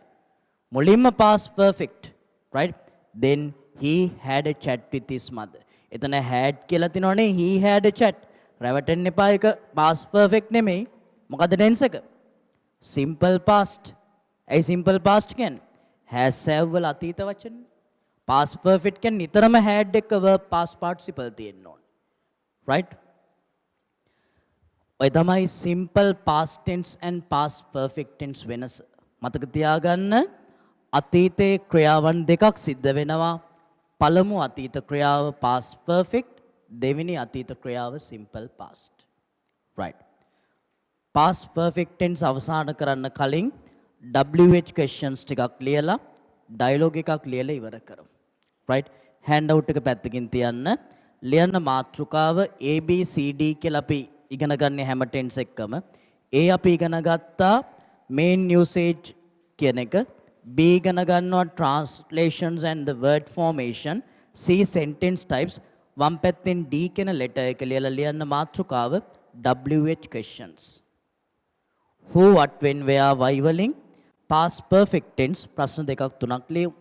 මුලින්ම past perfect. right? Then he had a chat with his mother. එතන had කියලා තිනවනේ he had a chat. රැවටෙන්න එපා ඒක past perfect නෙමෙයි. මොකද tense එක? simple past. ඒ simple past කියන්නේ has have වල අතීත වචන. past perfect කියන්නේ නිතරම had එක verb past participle තියෙන්න ඕනේ. right? ඔය තමයි simple past tense and past perfect tense වෙනස. මතක තියාගන්න අතීතයේ ක්‍රියාවන් දෙකක් සිද්ධ වෙනවා. පළමු අතීත ක්‍රියාව past perfect, දෙවෙනි අතීත ක්‍රියාව simple past. right? past perfect tense අවසන් කරන්න කලින් WH questions ටිකක් ලියලා dialogue එකක් ලියලා ඉවර කරමු. right? hand out එක පැත්තකින් තියන්න. ලියන්න මාතෘකාව ABCD කියලා අපි ඉගෙන ගන්න හැම tense එකකම A අපි ඉගෙන ගත්තා main usage කියන එක. B ඉගෙන ගන්නවා translations and the word formation. C sentence types. වම් පැත්තෙන් D කියන letter එක ලියලා ලියන්න මාතෘකාව WH questions. who, what, when, where, why වලින් past perfect tense ප්‍රශ්න දෙකක් තුනක් ලියමු.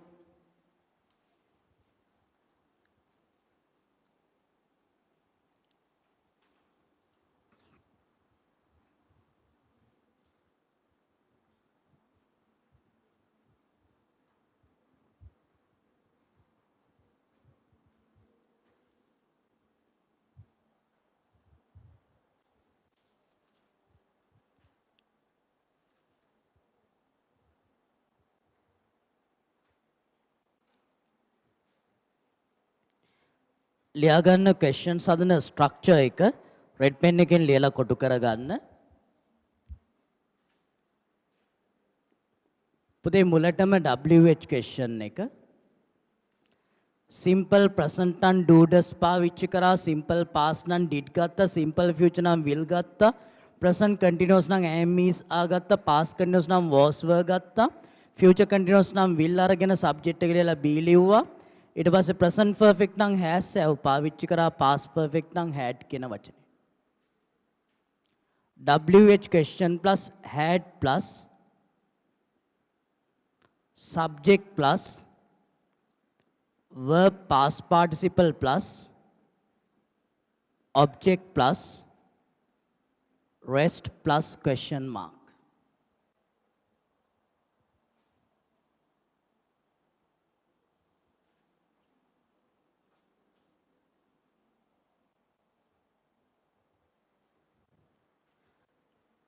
ලියාගන්න questions හදන structure එක red pen එකෙන් ලියලා කොටු කරගන්න. පුතේ මුලටම WH question එක simple present නම් do does පාවිච්චි කරා, simple past නම් did ගත්තා, simple future නම් will ගත්තා, present continuous නම් am is ගත්තා, past continuous නම් was were ගත්තා, future continuous නම් will අරගෙන subject එක ලියලා be ලිව්වා. ඊට පස්සේ present perfect නම් has have පාවිච්චි කරා, past perfect නම් had කියන වචනේ. WH question plus had plus subject plus verb past participle plus object plus rest plus question mark.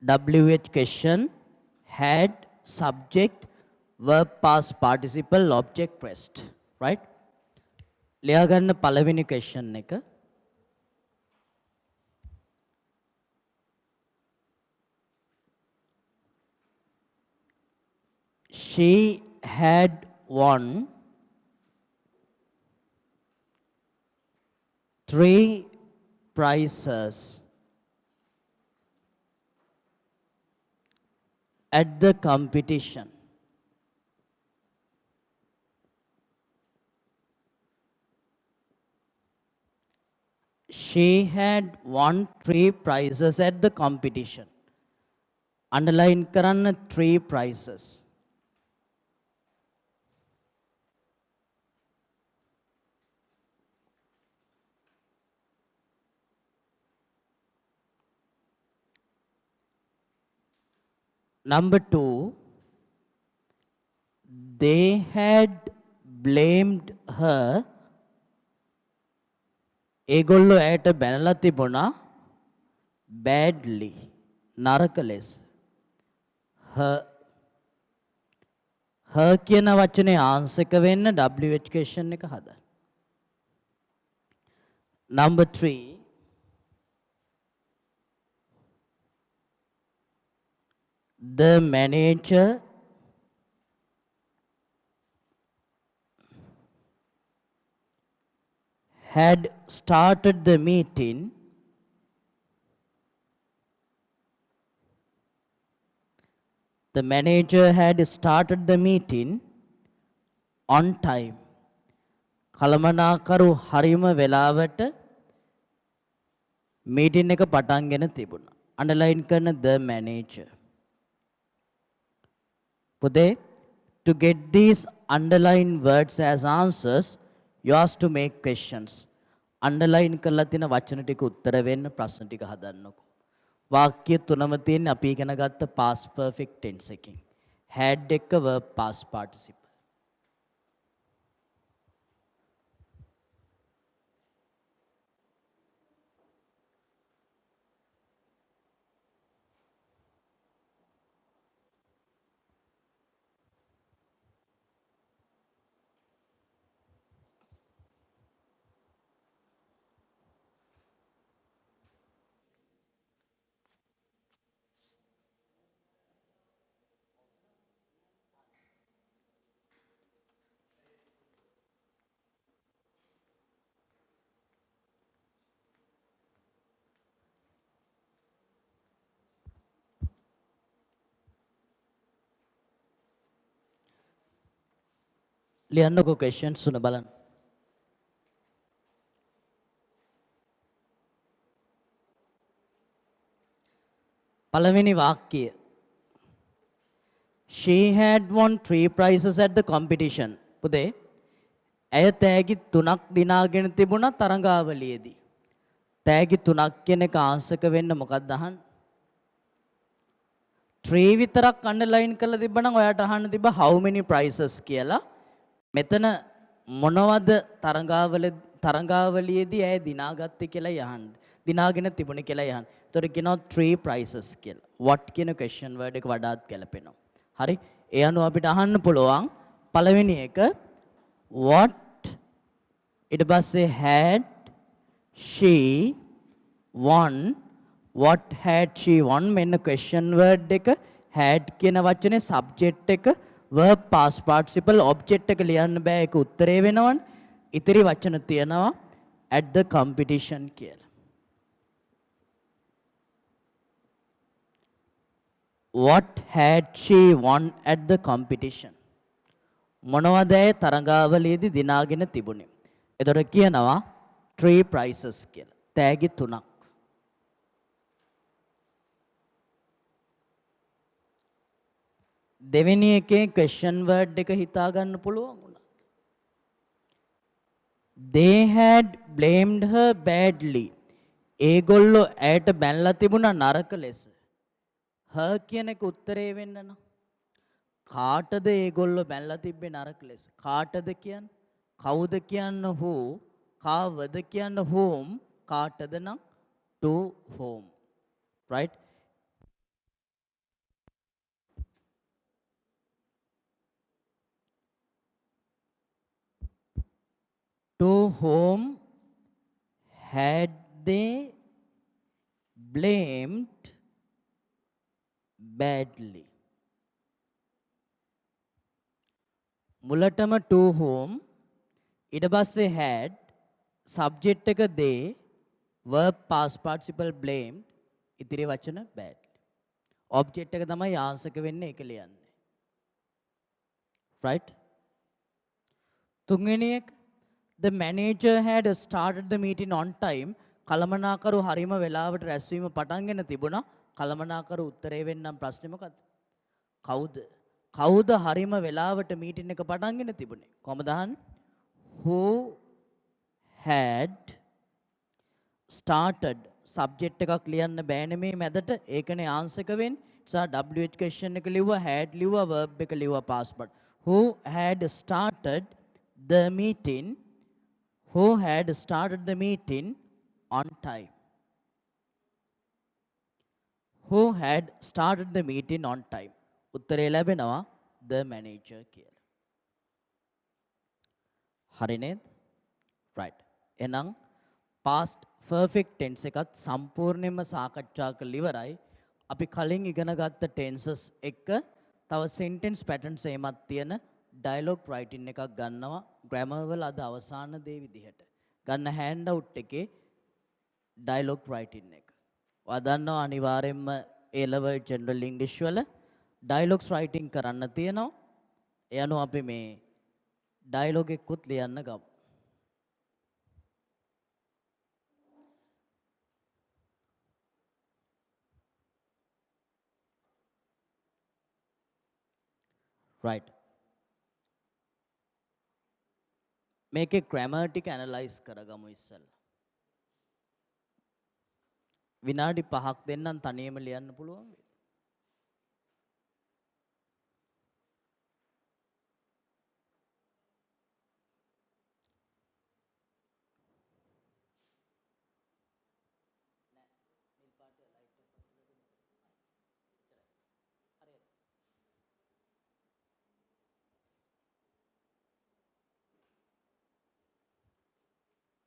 WH question had subject verb past participle object pressed, right? ලියා ගන්න පළවෙනි question එක. She had won 3 prizes at the competition. She had won 3 prizes at the competition. Underline කරන්න 3 prizes. Number 2, they had blamed her. ඒගොල්ලෝ ඇයට බැනලා තිබුණා badly, නරක ලෙස. her කියන වචනේ answer එක වෙන්න WH question එක හදන්න. Number 3, the manager had started the meeting on time. කළමනාකරු හරිම වෙලාවට meeting එක පටන් ගෙන තිබුණා. Underline කරන the manager. පුතේ, to get these underlined words as answers, you have to make questions. Underline කරලා තියෙන වචන ටික උත්තර වෙන්න ප්‍රශ්න ටික හදන්නකෝ. වාක්‍ය තුනම තියෙන්නේ අපි ඉගෙන ගත්ත past perfect tense එකකින්. had එක verb past participle. ලියන්නකෝ questions තුන බලන්න. පළවෙනි වාක්‍යය. She had won 3 prizes at the competition. පුතේ, ඇය තෑගි 3ක් දිනාගෙන තිබුණා තරඟාවලියේදී. තෑගි 3ක් කියන එක ආන්සර් වෙන්න මොකක්ද අහන්නේ? 3 විතරක් අන්ඩර්ලයින් කරලා තිබ්බනම් ඔයාට අහන්න තිබ්බ how many prizes කියලා. මෙතන මොනවද තරඟාවලියේදී ඇය දිනාගත්තේ කියලා යහන්න. දිනාගෙන තිබුණේ කියලා යහන්න. ඒතකොට කියනවා 3 prizes කියලා. what කියන question word එක වඩාත් ගැලපෙනවා. හරි? ඒ අනුව අපිට අහන්න පුළුවන් පළවෙනි එක what ඊට පස්සේ had she won, what had she won මෙන්න question word එක had කියන වචනේ subject එක verb past participle object එක ලියන්න බෑ ඒක උත්තරේ වෙනවනේ. ඉතිරි වචන තියනවා at the competition කියලා. What had she won at the competition? මොනවද ඒ තරඟාවලියේදී දිනාගෙන තිබුණේ? එතකොට කියනවා 3 prizes කියලා. තෑගි 3ක්. දෙවෙනි එකේ question word එක හිතා ගන්න පුළුවන් වුණා. They had blamed her badly. ඒගොල්ලෝ ඇයට බැනලා තිබුණා නරක ලෙස. her කියන එක උත්තරේ වෙන්න නම් කාටද ඒගොල්ලෝ බැනලා තිබ්බේ නරක ලෙස? කාටද කියන්නේ? කවුද කියන්න who, කාවද කියන්න whom, කාටද නම් to whom. right? To whom had they blamed badly? මුලටම to whom ඊට පස්සේ had subject එක they verb past participle blamed ඉතිරි වචන badly. object එක තමයි යාන්සක වෙන්නේ ඒක ලියන්නේ. right? තුන්වෙනි එක the manager had started the meeting on time. කළමනාකරු හරිම වෙලාවට රැස්වීම පටන්ගෙන තිබුණා. කළමනාකරු උත්තරේ වෙන්නම් ප්‍රශ්නේ මොකද්ද? කවුද හරිම වෙලාවට මීටින් එක පටන්ගෙන තිබුණේ? කොහමද අහන්නේ? Who had started subject එකක් ලියන්න බෑනේ මේ මැදට. ඒකනේ answer එක වෙන්නේ. නිසා WH question එක ලිව්වා, had ලිව්වා, verb එක ලිව්වා past part. Who had started the meeting? Who had started the meeting on time? Who had started the meeting on time? උත්තරේ ලැබෙනවා the manager කියලා. හරි නේද? right. එහෙනම් past perfect tense එකත් සම්පූර්ණයෙන්ම සාකච්ඡා කරලා ඉවරයි. අපි කලින් ඉගෙන ගත්ත tenses එක තව sentence patterns එහෙමත් තියෙන dialogue writing එකක් ගන්නවා grammar වල අද අවසාන දේ විදිහට. ගන්න handout එකේ dialogue writing එක. ඔයා දන්නවා අනිවාර්යයෙන්ම A level general English වල dialogues writing කරන්න තියෙනවා. ඒ අනුව අපි මේ dialogue එකකුත් ලියන්න ගමු. right. මේකේ grammar ටික analyze කරගමු ඉස්සෙල්ලා. විනාඩි 5ක් දෙන්නම් තනියම ලියන්න පුළුවන් වේද?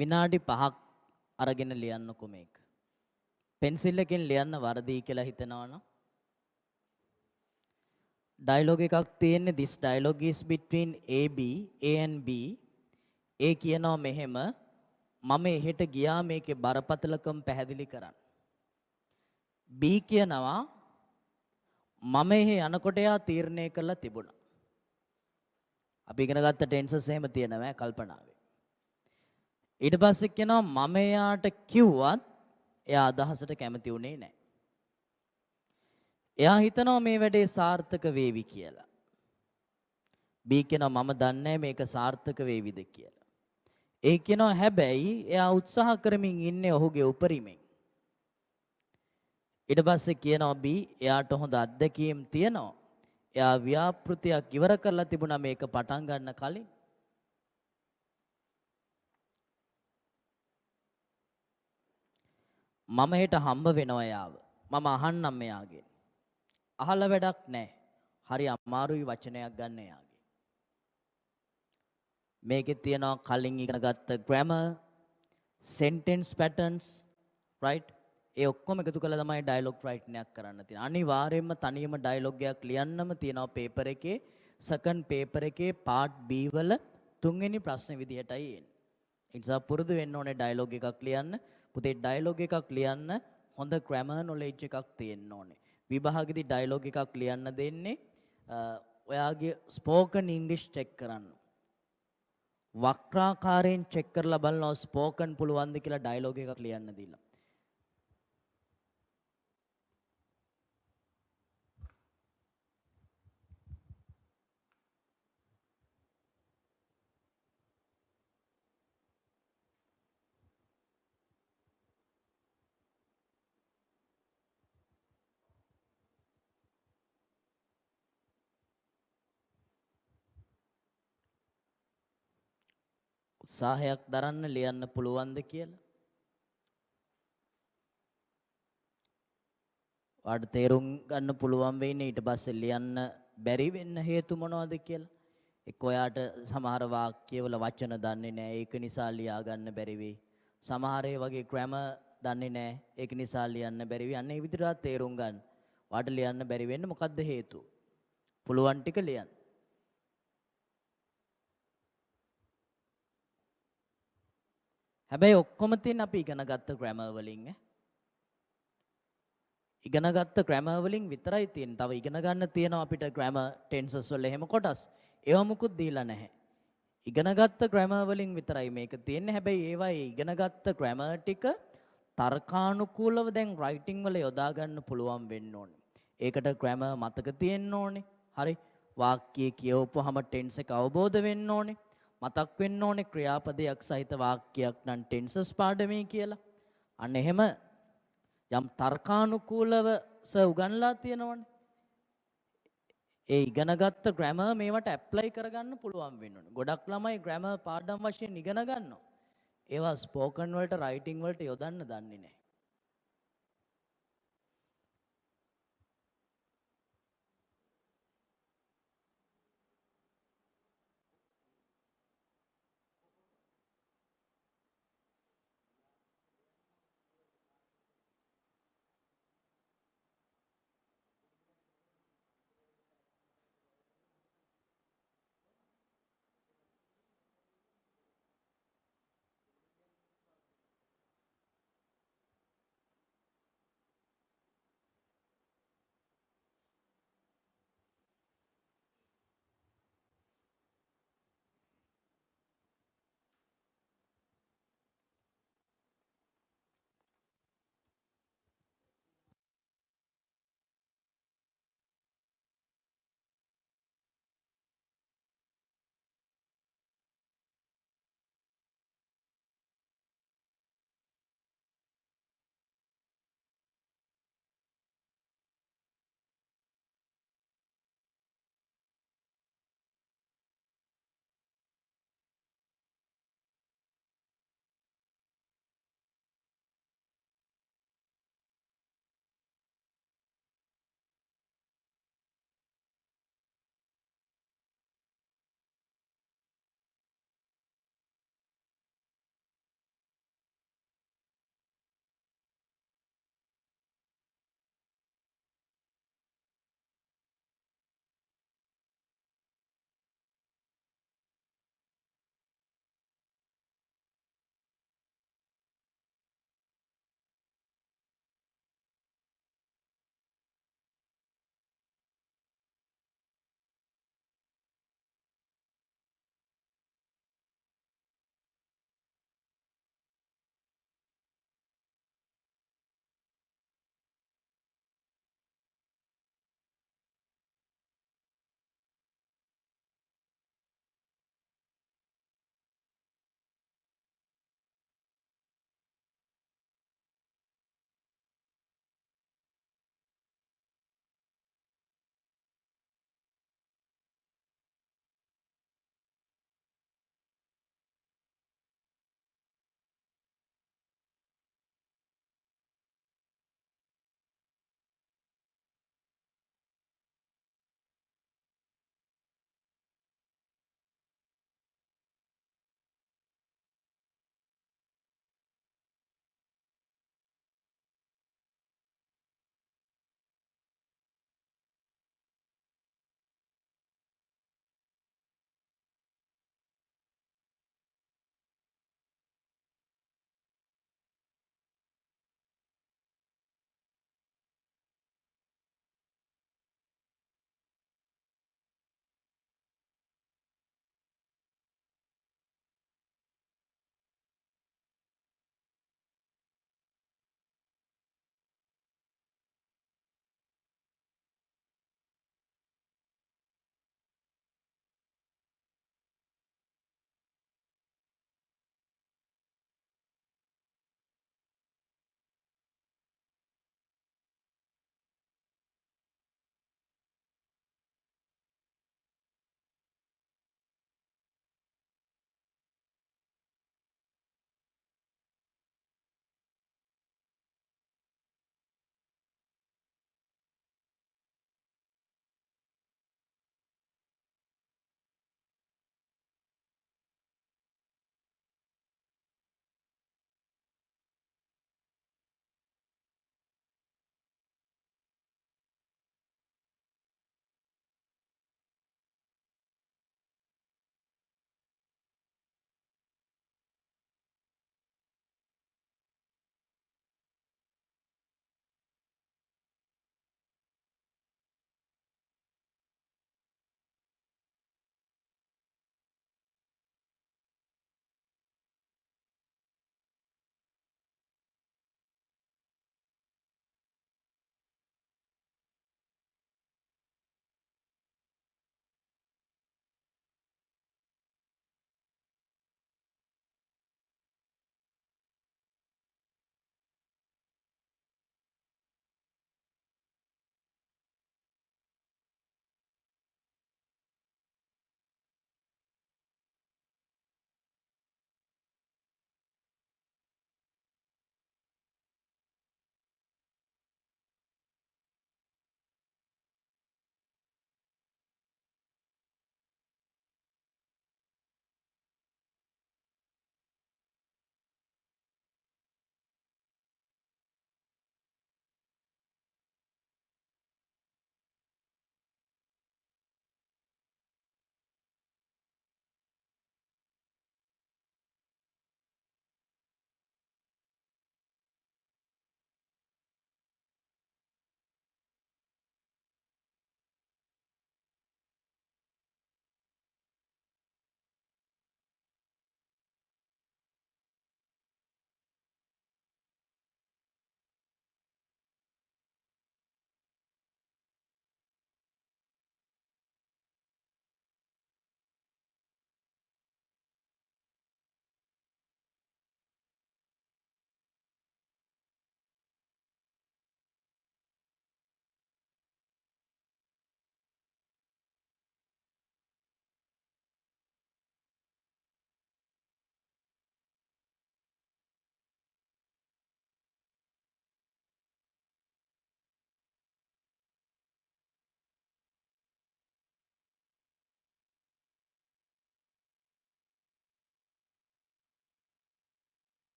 විනාඩි 5ක් අරගෙන ලියන්නකො මේක. පෙන්සිල් එකෙන් ලියන්න වරදී කියලා හිතනවනම් dialogue එකක් තියෙන්නේ this dialogue is between A and B. A කියනවා මෙහෙම මම එහෙට ගියා මේකේ බරපතලකම් පැහැදිලි කරන්න. B කියනවා මම එහෙ යනකොට යා තීරණය කරලා තිබුණා. අපි ඉගෙන ගත්ත tenses එහෙම තියෙනවා කල්පනාවේ. ඊට පස්සේ කියනවා මම එයාට කිව්වත් එයා අදහසට කැමති උනේ නැහැ. එයා හිතනවා මේ වැඩේ සාර්ථක වේවි කියලා. B කියනවා මම දන්නේ මේක සාර්ථක වේවිද කියලා. ඒ කියනවා හැබැයි එයා උත්සාහ කරමින් ඉන්නේ ඔහුගේ උපරිමයෙන්. ඊට පස්සේ කියනවා B එයාට හොඳ අත්දැකීම් තියෙනවා. එයා ව්‍යාපෘතියක් ඉවර කරලා තිබුණා මේක පටන් ගන්න කලින්. මම හෙට හම්බ වෙනවා යාව. මම අහන්නම් මෙයාගෙන්. අහලා වැඩක් නැහැ. හරි අමාරුයි වචනයක් ගන්න යාගේ. මේකේ තියෙනවා කලින් ඉගෙන ගත්ත grammar, sentence patterns, right? ඒ ඔක්කොම එකතු කරලා තමයි dialogue writing එකක් කරන්න තියෙන්නේ. අනිවාර්යයෙන්ම තනියම dialogue එකක් ලියන්නම තියෙනවා paper එකේ. second paper එකේ part B වල තුන්වෙනි ප්‍රශ්නේ විදිහටයි එන්නේ. ඒ නිසා පුරුදු වෙන්න ඕනේ dialogue එකක් ලියන්න. පුතේ dialogue එකක් ලියන්න හොඳ grammar knowledge එකක් තියෙන්න ඕනේ. විභාගෙදී dialogue එකක් ලියන්න දෙන්නේ ඔයාගේ spoken English check කරන්න. වක්‍රාකාරයෙන් check කරලා බලනවා spoken පුළුවන්ද කියලා dialogue එකක් ලියන්න දීලා. උත්සාහයක් දරන්න ලියන්න පුළුවන්ද කියලා. ඔයාලට තේරුම් ගන්න පුළුවන් වෙන්නේ ඊට පස්සේ ලියන්න බැරි වෙන්න හේතු මොනවද කියලා. එක්ක ඔයාට සමහර වාක්‍යවල වචන දන්නේ නැහැ. ඒක නිසා ලියා ගන්න බැරි වෙයි. සමහර ඒ වගේ grammar දන්නේ නැහැ. ඒක නිසා ලියන්න බැරි වෙයි. අන්න ඒ විදිහට තේරුම් ගන්න. වාට ලියන්න බැරි වෙන්න මොකද්ද හේතුව? පුළුවන් ටික ලියන්න. හැබැයි ඔක්කොම තියෙන අපි ඉගෙනගත්ත grammar වලින් ඉගෙනගත්ත grammar වලින් විතරයි තියෙන්නේ. තව ඉගෙන ගන්න තියෙනවා අපිට grammar tenses වල එහෙම කොටස්. ඒවා මුකුත් දීලා නැහැ. ඉගෙනගත්ත grammar වලින් විතරයි මේක තියෙන්නේ. හැබැයි ඒවා ඉගෙනගත්ත grammar ටික තර්කානුකූලව දැන් writing වල යොදා ගන්න පුළුවන් වෙන්න ඕනේ. ඒකට grammar මතක තියෙන්න ඕනේ. හරි. වාක්‍යය කියවපුවාම tense එක අවබෝධ වෙන්න ඕනේ. මතක් වෙන්න ඕනේ ක්‍රියාපදයක් සහිත වාක්‍යයක් නම් tenses පාඩමේ කියලා. අන්න එහෙම යම් තර්කානුකූලව උගන්ලා තියෙනවනේ. ඒ ඉගෙනගත්ත grammar මේවට apply කරගන්න පුළුවන් වෙන්න ඕනේ. ගොඩක් ළමයි grammar පාඩම් වශයෙන් ඉගෙන ගන්නවා. ඒවා spoken වලට writing වලට යොදන්න දන්නේ නැහැ.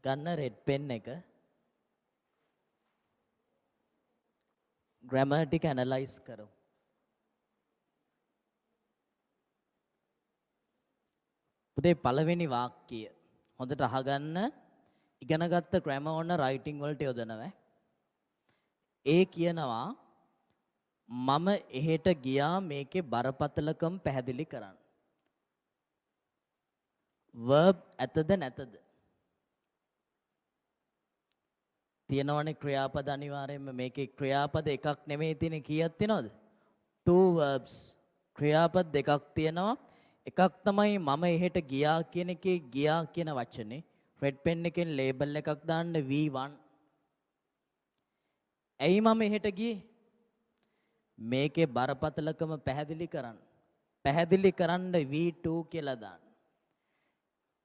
ගන්න රෙඩ් පෙන් එක grammar ටික ඇනලයිස් කරමු. පුතේ පළවෙනි වාක්‍යය හොඳට අහගන්න. ඉගෙනගත්ත grammar ඕන writing වලට යොදනවා. ඒ කියනවා මම එහෙට ගියා මේකේ බරපතලකම් පැහැදිලි කරන්න. verb ඇතද නැතද? තියෙනවනේ ක්‍රියාපද අනිවාර්යයෙන්ම. මේකේ ක්‍රියාපද එකක් නෙමෙයි තියෙන්නේ. කීයක් තියෙනවද? two verbs. ක්‍රියාපද දෙකක් තියෙනවා. එකක් තමයි මම එහෙට ගියා කියන එකේ ගියා කියන වචනේ රෙඩ් පෙන් එකෙන් ලේබල් එකක් දාන්න V1. ඇයි මම එහෙට ගියේ? මේකේ බරපතලකම පැහැදිලි කරන්න. පැහැදිලි කරන්න V2 කියලා දාන්න.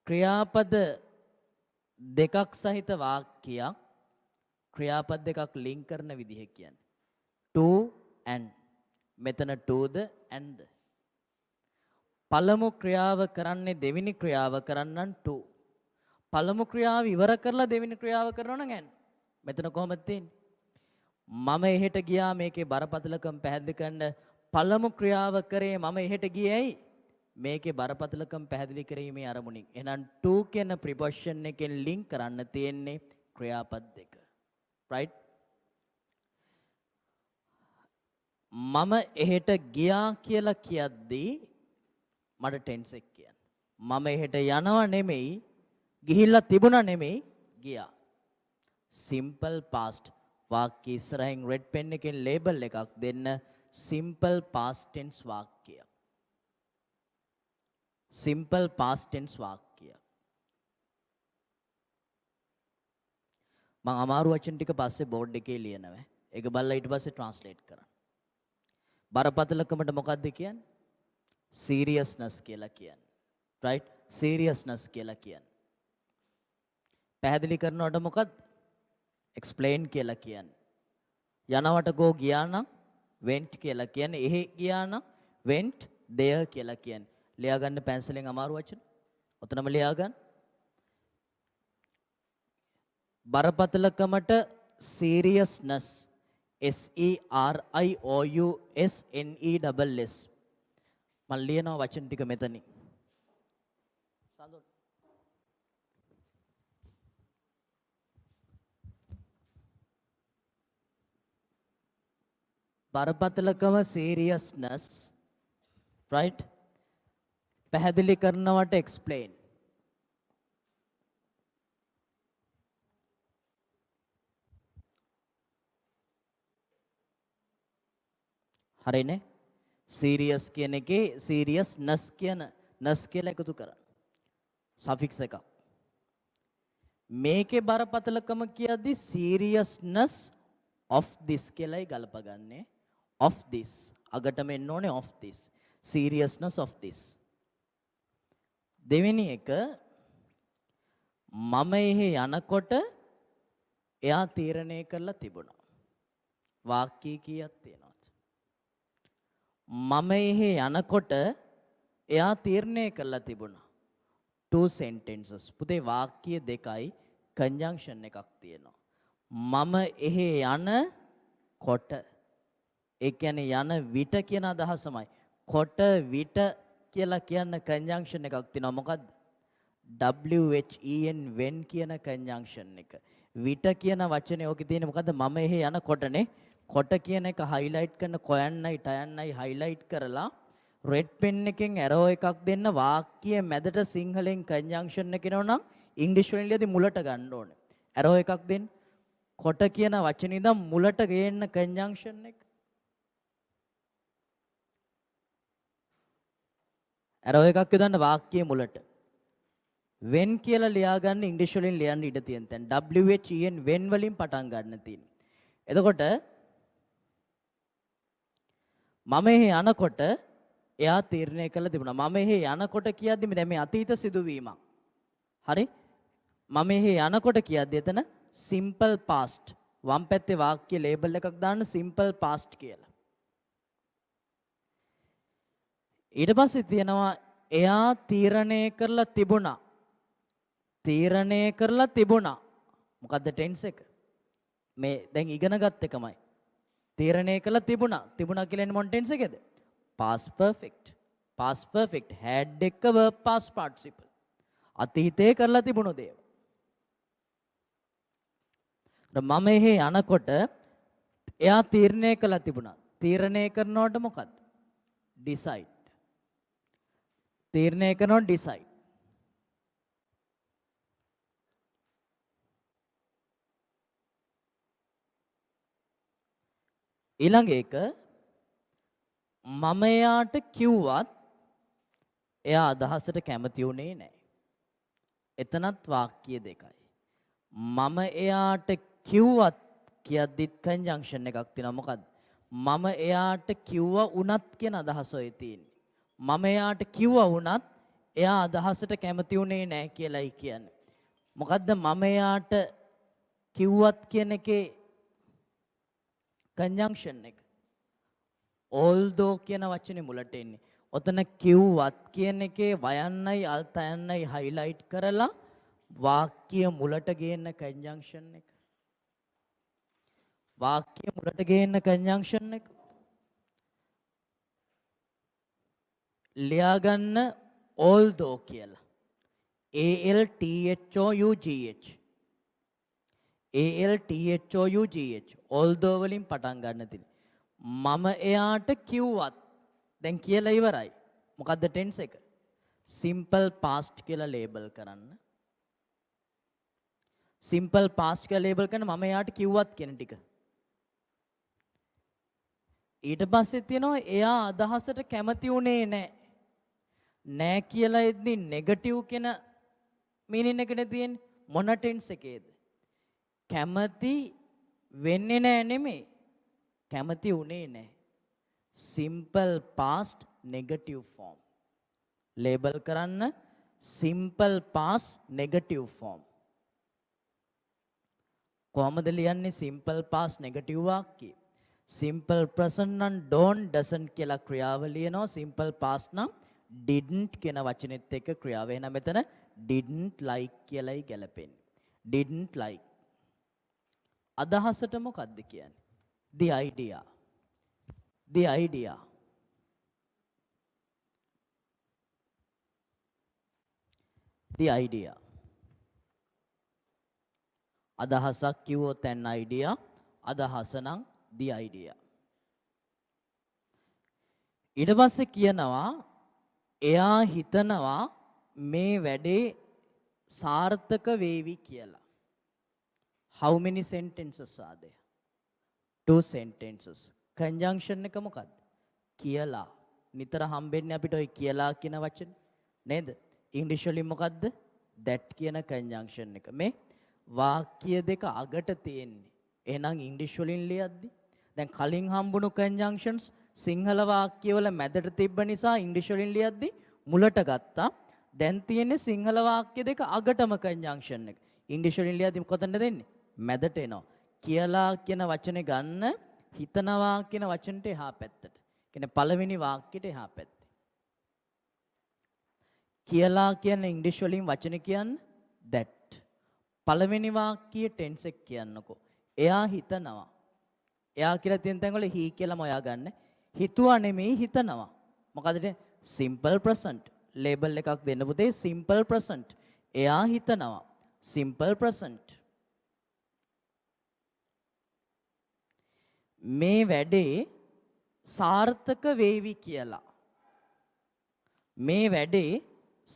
ක්‍රියාපද දෙකක් සහිත වාක්‍යයක් ක්‍රියාපද දෙකක් ලින්ක් කරන විදිහ කියන්නේ to and. මෙතන to ද and ද. පළමු ක්‍රියාව කරන්නේ දෙවෙනි ක්‍රියාව කරන්නන් to. පළමු ක්‍රියාව ඉවර කරලා දෙවෙනි ක්‍රියාව කරනවා නම් and. මෙතන කොහොමද තියෙන්නේ? මම එහෙට ගියා මේකේ බරපතලකම් පැහැදිලි කරන්න. පළමු ක්‍රියාව කරේ මම එහෙට ගියේ ඇයි? මේකේ බරපතලකම් පැහැදිලි කිරීමේ අරමුණින්. එහෙනම් to කියන ප්‍රිපොසිෂන් එකෙන් ලින්ක් කරන්න තියෙන්නේ ක්‍රියාපද දෙක. right? මම එහෙට ගියා කියලා කියද්දී මට ටෙන්ස් එක කියන්න. මම එහෙට යනවා නෙමෙයි, ගිහිල්ලා තිබුණා නෙමෙයි, ගියා. simple past. වාක්‍ය ඉස්සරහින් රෙඩ් පෙන් එකෙන් ලේබල් එකක් දෙන්න. simple past tense වාක්‍යය. simple past tense වාක්‍යය. මම අමාරු වචන ටික පස්සේ බෝඩ් එකේ ලියනවා. ඒක බලලා ඊට පස්සේ ට්‍රාන්ස්ලේට් කරන්න. බරපතලකමට මොකක්ද කියන්නේ? seriousness කියලා කියන්නේ. right? seriousness කියලා කියන්නේ. පැහැදිලි කරනකොට මොකක්ද? explain කියලා කියන්නේ. යනවට go ගියා නම් went කියලා කියන්නේ. එහෙ ගියා නම් went there කියලා කියන්නේ. ලියා ගන්න පැන්සලෙන් අමාරු වචන. ඔතනම ලියා ගන්න. බරපතලකමට seriousness SERIOUSNESS. මම ලියනවා වචන ටික මෙතනින්. සඳොන් බරපතලකම seriousness, right? පැහැදිලි කරනවට explain. හරිනේ? serious කියන එකේ seriousness කියන ness කියලා එකතු කරන්න. suffix එකක්. මේකේ බරපතලකම කියද්දී seriousness of this කියලායි ගලපගන්නේ. of this. අගටම එන්න ඕනේ of this. seriousness of this. දෙවෙනි එක මම එහෙ යනකොට එයා තීරණය කරලා තිබුණා. වාක්‍ය කීයක් තියෙනවද? මම එහෙ යනකොට එයා තීරණය කරලා තිබුණා. two sentences. පුතේ වාක්‍ය දෙකයි conjunction එකක් තියෙනවා. මම එහෙ යන කොට, ඒ කියන්නේ යන විට කියන අදහසමයි. කොට විට කියලා කියන්න conjunction එකක් තියෙනවා. මොකද්ද? WHEN when කියන conjunction එක. විට කියන වචනේ ඕකේ තියෙන්නේ මොකද්ද? මම එහෙ යන කොටනේ. කොට කියන එක highlight කරන කොයන්නයි ටයන්නයි highlight කරලා red pen එකෙන් arrow එකක් දෙන්න වාක්‍යයේ මැදට සිංහලෙන් conjunction එක එනවනම් ඉංග්‍රීසි වලින් ලියදී මුලට ගන්න ඕනේ. arrow එකක් දෙන්න. කොට කියන වචනේ ඉඳන් මුලට ගේන්න conjunction එක. arrow එකක් යොදන්න වාක්‍යයේ මුලට. when කියලා ලියාගන්න ඉංග්‍රීසි වලින් ලියන්න ඉඩ තියෙන තැන WHEN when වලින් පටන් ගන්න තියෙන්නේ. එතකොට මම එහෙ යනකොට එයා තීරණය කළා තිබුණා. මම එහෙ යනකොට කියද්දි දැන් මේ අතීත සිදුවීමක්. හරි? මම එහෙ යනකොට කියද්දි එතන simple past. වම් පැත්තේ වාක්‍ය ලේබල් එකක් දාන්න simple past කියලා. ඊට පස්සේ තියෙනවා එයා තීරණය කරලා තිබුණා. තීරණය කරලා තිබුණා. මොකද්ද ටෙන්ස් එක? මේ දැන් ඉගෙන ගත් එකමයි. තීරණය කරලා තිබුණා. තිබුණා කියලා එන්නේ මොන tense එකේද? past perfect. past perfect had එක verb past participle. අතීතයේ කරලා තිබුණු දේවල්. මම එහෙ යනකොට එයා තීරණය කළා තිබුණා. තීරණය කරනකොට මොකද්ද? decide. තීරණය කරනකොට decide. ඊළඟ එක මම එයාට කිව්වත් එයා අදහසට කැමති වුණේ නැහැ. එතනත් වාක්‍ය දෙකයි. මම එයාට කිව්වත් කියද්දිත් කන්ජන්ක්ෂන් එකක් තියෙනවා. මොකද්ද? මම එයාට කිව්වා උනත් කියන අදහස ඔය තියෙන්නේ. මම එයාට කිව්වා උනත් එයා අදහසට කැමති වුණේ නැහැ කියලායි කියන්නේ. මොකද්ද මම එයාට කිව්වත් කියන එකේ කන්ජන්ක්ෂන් එක? although කියන වචනේ මුලට එන්නේ. ඔතන කිව්වත් කියන එකේ වයන්නයි අල්තයන්නයි highlight කරලා වාක්‍ය මුලට ගේන්න කන්ජන්ක්ෂන් එක. වාක්‍ය මුලට ගේන්න කන්ජන්ක්ෂන් එක. ලියා ගන්න although කියලා. although although වලින් පටන් ගන්න තියෙන්නේ. මම එයාට කිව්වත් දැන් කියලා ඉවරයි. මොකද්ද ටෙන්ස් එක? simple past කියලා ලේබල් කරන්න. simple past කියලා ලේබල් කරන මම එයාට කිව්වත් කියන ටික. ඊට පස්සේ තියෙනවා එයා අදහසට කැමති උනේ නැහැ. නෑ කියලා එද්දි නෙගටිව් කියන මීනින් එකනේ තියෙන්නේ. මොන ටෙන්ස් එකේද? කැමති වෙන්නේ නැහැ නෙමෙයි. කැමති උනේ නැහැ. simple past negative form. Label කරන්න simple past negative form. කොහමද ලියන්නේ simple past negative වාක්‍ය? simple present නම් don't doesn't කියලා ක්‍රියාව ලියනවා. simple past නම් didn't කියන වචනෙත් එක්ක ක්‍රියාව. එහෙනම් මෙතන didn't like කියලායි ගැලපෙන්නේ. didn't like. අදහසට මොකද්ද කියන්නේ? the idea. the idea. the idea. අදහසක් කිව්වොත් an idea. අදහස නම් the idea. ඊට පස්සේ කියනවා එයා හිතනවා මේ වැඩේ සාර්ථක වේවි කියලා. How many sentences are there? 2 sentences. Conjunction එක මොකද්ද? කියලා. නිතර හම්බෙන්නේ අපිට ඔය කියලා කියන වචනේ නේද? ඉංග්‍රීසි වලින් මොකද්ද? that කියන conjunction එක. මේ වාක්‍ය දෙක අගට තියෙන්නේ. එහෙනම් ඉංග්‍රීසි වලින් ලියද්දි දැන් කලින් හම්බුණු conjunctions සිංහල වාක්‍යවල මැදට තිබ්බ නිසා ඉංග්‍රීසි වලින් ලියද්දි මුලට ගත්තා. දැන් තියෙන්නේ සිංහල වාක්‍ය දෙක අගටම conjunction එක. ඉංග්‍රීසි වලින් ලියද්දි කොතනද දෙන්නේ? මැදට එනවා. කියලා කියන වචනේ ගන්න හිතනවා කියන වචනට එහා පැත්තට. කියන්නේ පළවෙනි වාක්‍යෙට එහා පැත්තේ. කියලා කියන ඉංග්‍රීසි වලින් වචන කියන්නේ that. පළවෙනි වාක්‍යයේ tense එක කියන්නකෝ. එයා හිතනවා. එයා කියලා තියෙන තැන් වල he කියලාම ඔයා ගන්න. හිතුවා නෙමෙයි හිතනවා. මොකදද? simple present. label එකක් දෙන්න පුතේ simple present. එයා හිතනවා. simple present. මේ වැඩේ සාර්ථක වේවි කියලා. මේ වැඩේ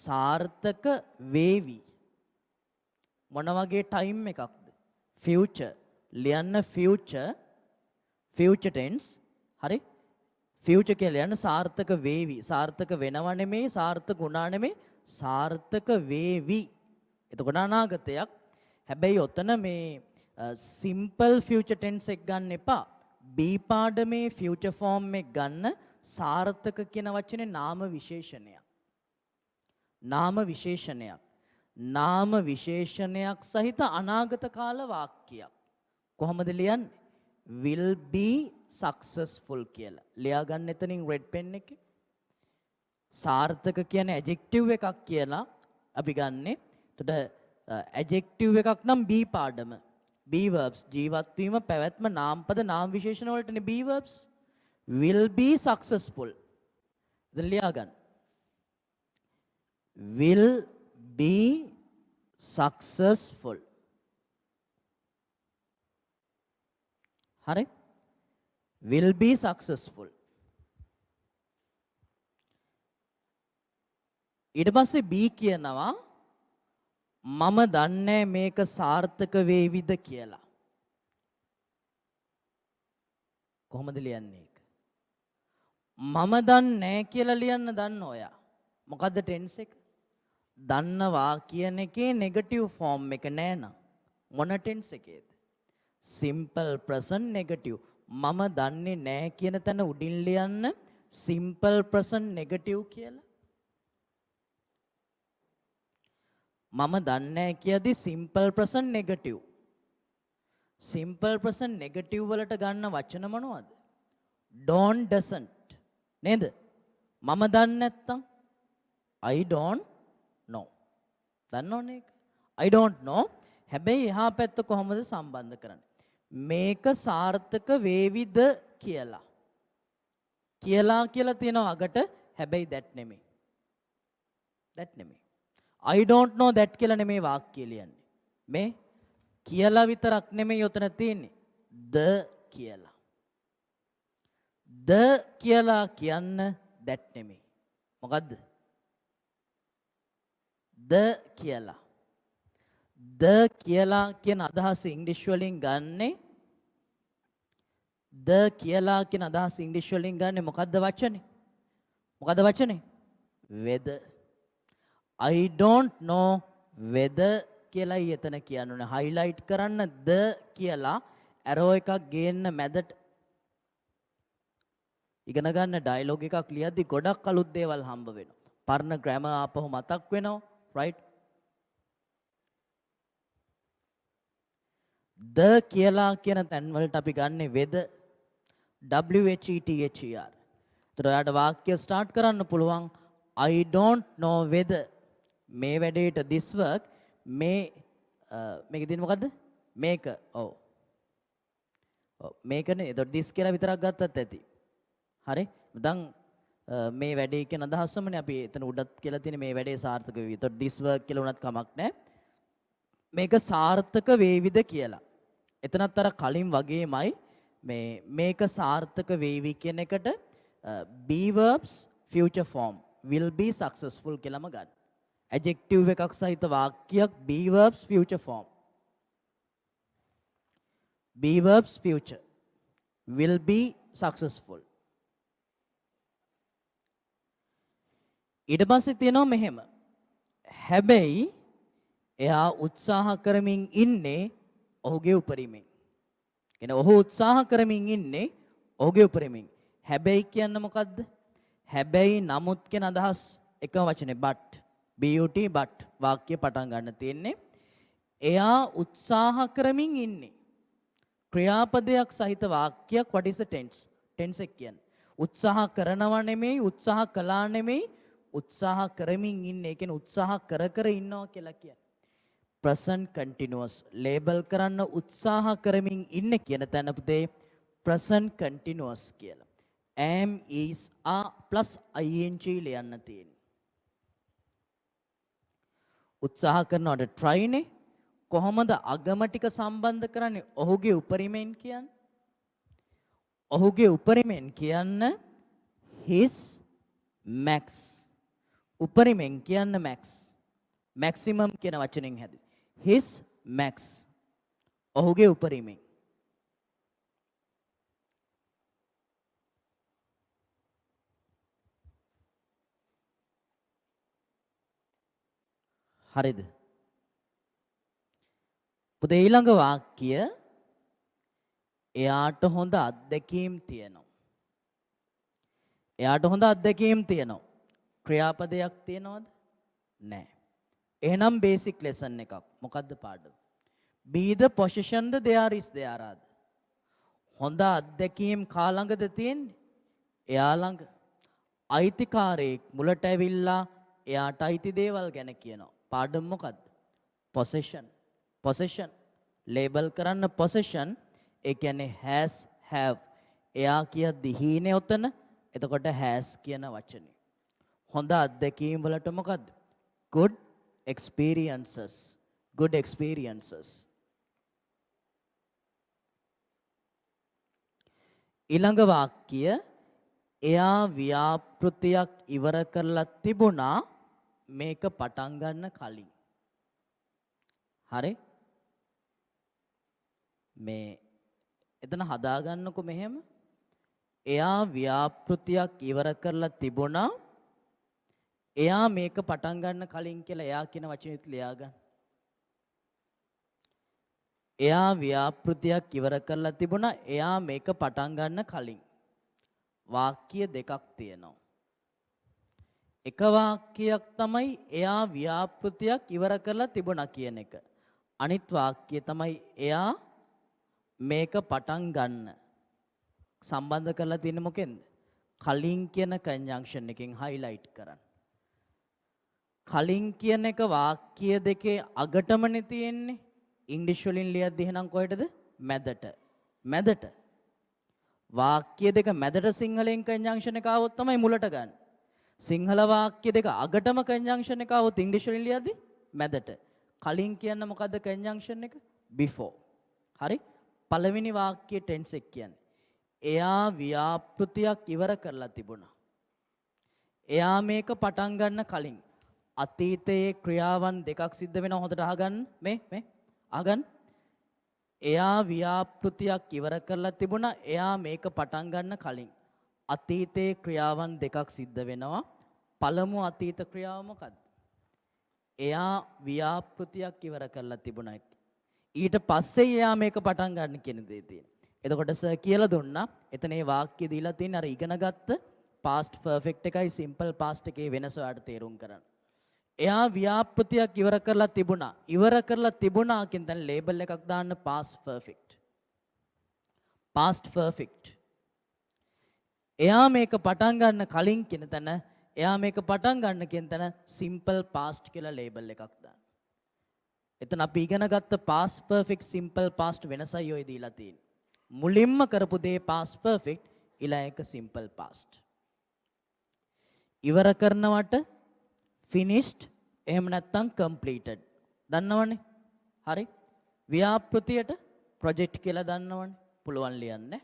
සාර්ථක වේවි. මොන වගේ ටයිම් එකක්ද? future. ලියන්න future tense. හරි? future කියලා ලියන්න සාර්ථක වේවි. සාර්ථක වෙනව නෙමෙයි, සාර්ථක වුණා නෙමෙයි, සාර්ථක වේවි. එතකොට අනාගතයක්. හැබැයි ඔතන මේ simple future tense එක ගන්න එපා. B පාඩමේ future form එක ගන්න සාර්ථක කියන වචනේ නාම විශේෂණයක්. නාම විශේෂණයක්. නාම විශේෂණයක් සහිත අනාගත කාල වාක්‍යයක්. කොහොමද ලියන්නේ? will be successful කියලා. ලියා ගන්න එතනින් red pen එකේ. සාර්ථක කියන්නේ adjective එකක් කියලා අපි ගන්නෙ. එතකොට ඇජෙක්ටිව් එකක් නම් be පාඩම. be verbs ජීවත් වීම පැවැත්ම නාමපද නාම විශේෂණ වලටනේ be verbs. will be successful. දැන් ලියා ගන්න. will be successful. හරි? will be successful. ඊට පස්සේ B කියනවා මම දන්නේ මේක සාර්ථක වේවිද කියලා. කොහොමද ලියන්නේ ඒක? මම දන්නේ කියලා ලියන්න දන්න ඔයා. මොකද්ද ටෙන්ස් එක? දන්නවා කියන එකේ නෙගටිව් ෆෝම් එක නෑ නම් මොන ටෙන්ස් එකේද? Simple present negative. මම දන්නේ නෑ කියන තැන උඩින් ලියන්න සිම්පල් ප්‍රසන්ට් නෙගටිව් කියලා. මම දන්නේ කියදී simple present negative. Simple present negative වලට ගන්න වචන මොනවද? don't doesn't නේද? මම දන්නේ නැත්තම් I don't know. දන්නවනේ ඒක. I don't know. හැබැයි එහා පැත්ත කොහොමද සම්බන්ධ කරන්නේ? මේක සාර්ථක වේවිද කියලා. කියලා තියෙනවා අගට. හැබැයි that නෙමෙයි. that නෙමෙයි. I don't know that කියලා නෙමෙයි වාක්‍යය ලියන්නේ. මේ කියලා විතරක් නෙමෙයි උතන තියෙන්නේ. the කියලා. the කියලා කියන්න that නෙමෙයි. මොකද්ද? the කියලා. the කියලා කියන අදහස ඉංග්‍රීසි වලින් ගන්නේ the කියලා කියන අදහස ඉංග්‍රීසි වලින් ගන්නේ මොකද්ද වචනේ? මොකද්ද වචනේ? whether. I don't know whether කියලා එතන කියන්න highlight කරන්න the කියලා arrow එකක් ගේන්න මැදට ඉගෙන ගන්න dialogue එකක් ලියද්දි ගොඩක් අලුත් දේවල් හම්බ වෙනවා. පරණ grammar ආපහු මතක් වෙනවා. right? the කියලා කියන තැන් වලට අපි ගන්නෙ whether WHETHER. ඒතර ඔයාලට වාක්‍ය start කරන්න පුළුවන් I don't know whether මේ වැඩේට this work මේක දින මොකද්ද? මේක. ඔව්. ඔව් මේකනේ. ඒතකොට this කියලා විතරක් ගත්තත් ඇති. හරි? දැන් මේ වැඩේ කියන අදහසමනේ අපි එතන උඩත් කියලා තියෙන මේ වැඩේ සාර්ථක වෙවි. ඒතකොට this work කියලා උනත් කමක් නැහැ. මේක සාර්ථක වේවිද කියලා. එතනත් අර කලින් වගේමයි මේක සාර්ථක වේවි කියන එකට be verbs future form will be successful කියලාම ගන්න. adjective එකක් සහිත වාක්‍යයක් be verbs future form. be verbs future will be successful. ඊට පස්සේ තියෙනවා මෙහෙම. හැබැයි එයා උත්සාහ කරමින් ඉන්නේ ඔහුගේ උපරිමයෙන්. කියන්නේ ඔහු උත්සාහ කරමින් ඉන්නේ ඔහුගේ උපරිමයෙන්. හැබැයි කියන්නේ මොකද්ද? හැබැයි නමුත් කියන අදහස් එකම වචනේ but but වාක්‍ය පටන් ගන්න තියෙන්නේ. එයා උත්සාහ කරමින් ඉන්නේ. ක්‍රියාපදයක් සහිත වාක්‍යයක් what is the tense? tense එක කියන්නේ. උත්සාහ කරනවා නෙමෙයි, උත්සාහ කළා නෙමෙයි, උත්සාහ කරමින් ඉන්නේ. ඒ කියන්නේ උත්සාහ කර ඉන්නවා කියලා කියන්නේ. present continuous label කරන්න උත්සාහ කරමින් ඉන්න කියන තැන පුතේ present continuous කියලා. am is are plus ing ලියන්න තියෙන්නේ. උත්සාහ කරනවට try නේ. කොහොමද අගම ටික සම්බන්ධ කරන්නේ? ඔහුගේ උපරිමයෙන් කියන්නේ. ඔහුගේ උපරිමයෙන් කියන්න his max. උපරිමයෙන් කියන්න max. maximum කියන වචනෙන් හැදුවේ. his max. ඔහුගේ උපරිමයෙන්. හරිද? පුතේ ඊළඟ වාක්‍ය එයාට හොඳ අත්දැකීම් තියෙනවා. එයාට හොඳ අත්දැකීම් තියෙනවා. ක්‍රියාපදයක් තියෙනවද? නැහැ. එහෙනම් බේසික් ලෙසන් එකක්. මොකද්ද පාඩම? be the possession the there is there are. හොඳ අත්දැකීම් කා ළඟද තියෙන්නේ? එයා ළඟ. අයිතිකාරයෙක් මුලට ඇවිල්ලා එයාට අයිති දේවල් ගැන කියනවා. පාඩම මොකද්ද? possession label කරන්න possession ඒ කියන්නේ has have එයා කියද්දි හීනේ ඔතන එතකොට has කියන වචනේ හොඳ අත්දැකීම් වලට මොකද්ද good experiences ඊළඟ වාක්‍ය එයා ව්‍යාපෘතියක් ඉවර කරලා තිබුණා මේක පටන් ගන්න කලින් හරි මේ එතන හදාගන්නකො මෙහෙම එයා ව්‍යාපෘතියක් ඉවර කරලා තිබුණා එයා මේක පටන් ගන්න කලින් කියලා එයා කියන වචනෙත් ලියාගන්න එයා ව්‍යාපෘතියක් ඉවර කරලා තිබුණා එයා මේක පටන් ගන්න කලින් වාක්‍ය දෙකක් තියෙනවා එක වාක්‍යයක් තමයි එයා ව්‍යාපෘතියක් ඉවර කරලා තිබුණා කියන එක අනිත් වාක්‍යය තමයි එයා මේක පටන් ගන්න සම්බන්ධ කරලා තියෙන්නේ මොකෙන්ද කලින් කියන කන්ජන්ක්ෂන් එකෙන් highlight කරන්න කලින් කියන එක වාක්‍ය දෙකේ අගටමනේ තියෙන්නේ ඉංග්‍රීසි වලින් ලියද්දි එහෙනම් කොහෙටද මැදට වාක්‍ය දෙක මැදට සිංහලෙන් කන්ජන්ක්ෂන් එක ආවොත් තමයි මුලට ගන්න සිංහල වාක්‍ය දෙක අගටම කන්ජන්ක්ෂන් එක ආවොත් ඉංග්‍රීසි වලින් ලියද්දි මැදට කලින් කියන්න මොකද්ද කන්ජන්ක්ෂන් එක before හරි පළවෙනි වාක්‍යයේ ටෙන්ස් එක කියන්නේ එයා ව්‍යාපෘතියක් ඉවර කරලා තිබුණා එයා මේක පටන් ගන්න කලින් අතීතයේ ක්‍රියාවන් දෙකක් සිද්ධ වෙනවා හොඳට අහගන්න මේ අහගන්න එයා ව්‍යාපෘතියක් ඉවර කරලා තිබුණා එයා මේක පටන් ගන්න කලින් අතීතයේ ක්‍රියාවන් දෙකක් සිද්ධ වෙනවා පළමු අතීත ක්‍රියාව මොකද්ද එයා ව්‍යාපෘතියක් ඉවර කරලා තිබුණා ඊට පස්සේ එයා මේක පටන් ගන්න කියන දේ තියෙනවා එතකොට සර් කියලා දුන්නා එතන මේ වාක්‍ය දීලා තියෙන අර ඉගෙනගත්ත past perfect එකයි simple past එකේ වෙනස ඔයාලට තේරුම් කරන්න එයා ව්‍යාපෘතියක් ඉවර කරලා තිබුණා කියන දැන් ලේබල් එකක් දාන්න past perfect එයා මේක පටන් ගන්න කලින් කියන තැන එයා මේක පටන් ගන්න කියන තැන simple past කියලා ලේබල් එකක් දාන්න එතන අපි ඉගෙන ගත්ත past perfect simple past වෙනසයි ඔය දීලා තියෙන්නේ මුලින්ම කරපු දේ past perfect ඊළඟ simple past ඉවර කරනවට finished එහෙම නැත්නම් completed දන්නවනේ හරි ව්‍යාපෘතියට project කියලා දන්නවනේ පුළුවන් ලියන්න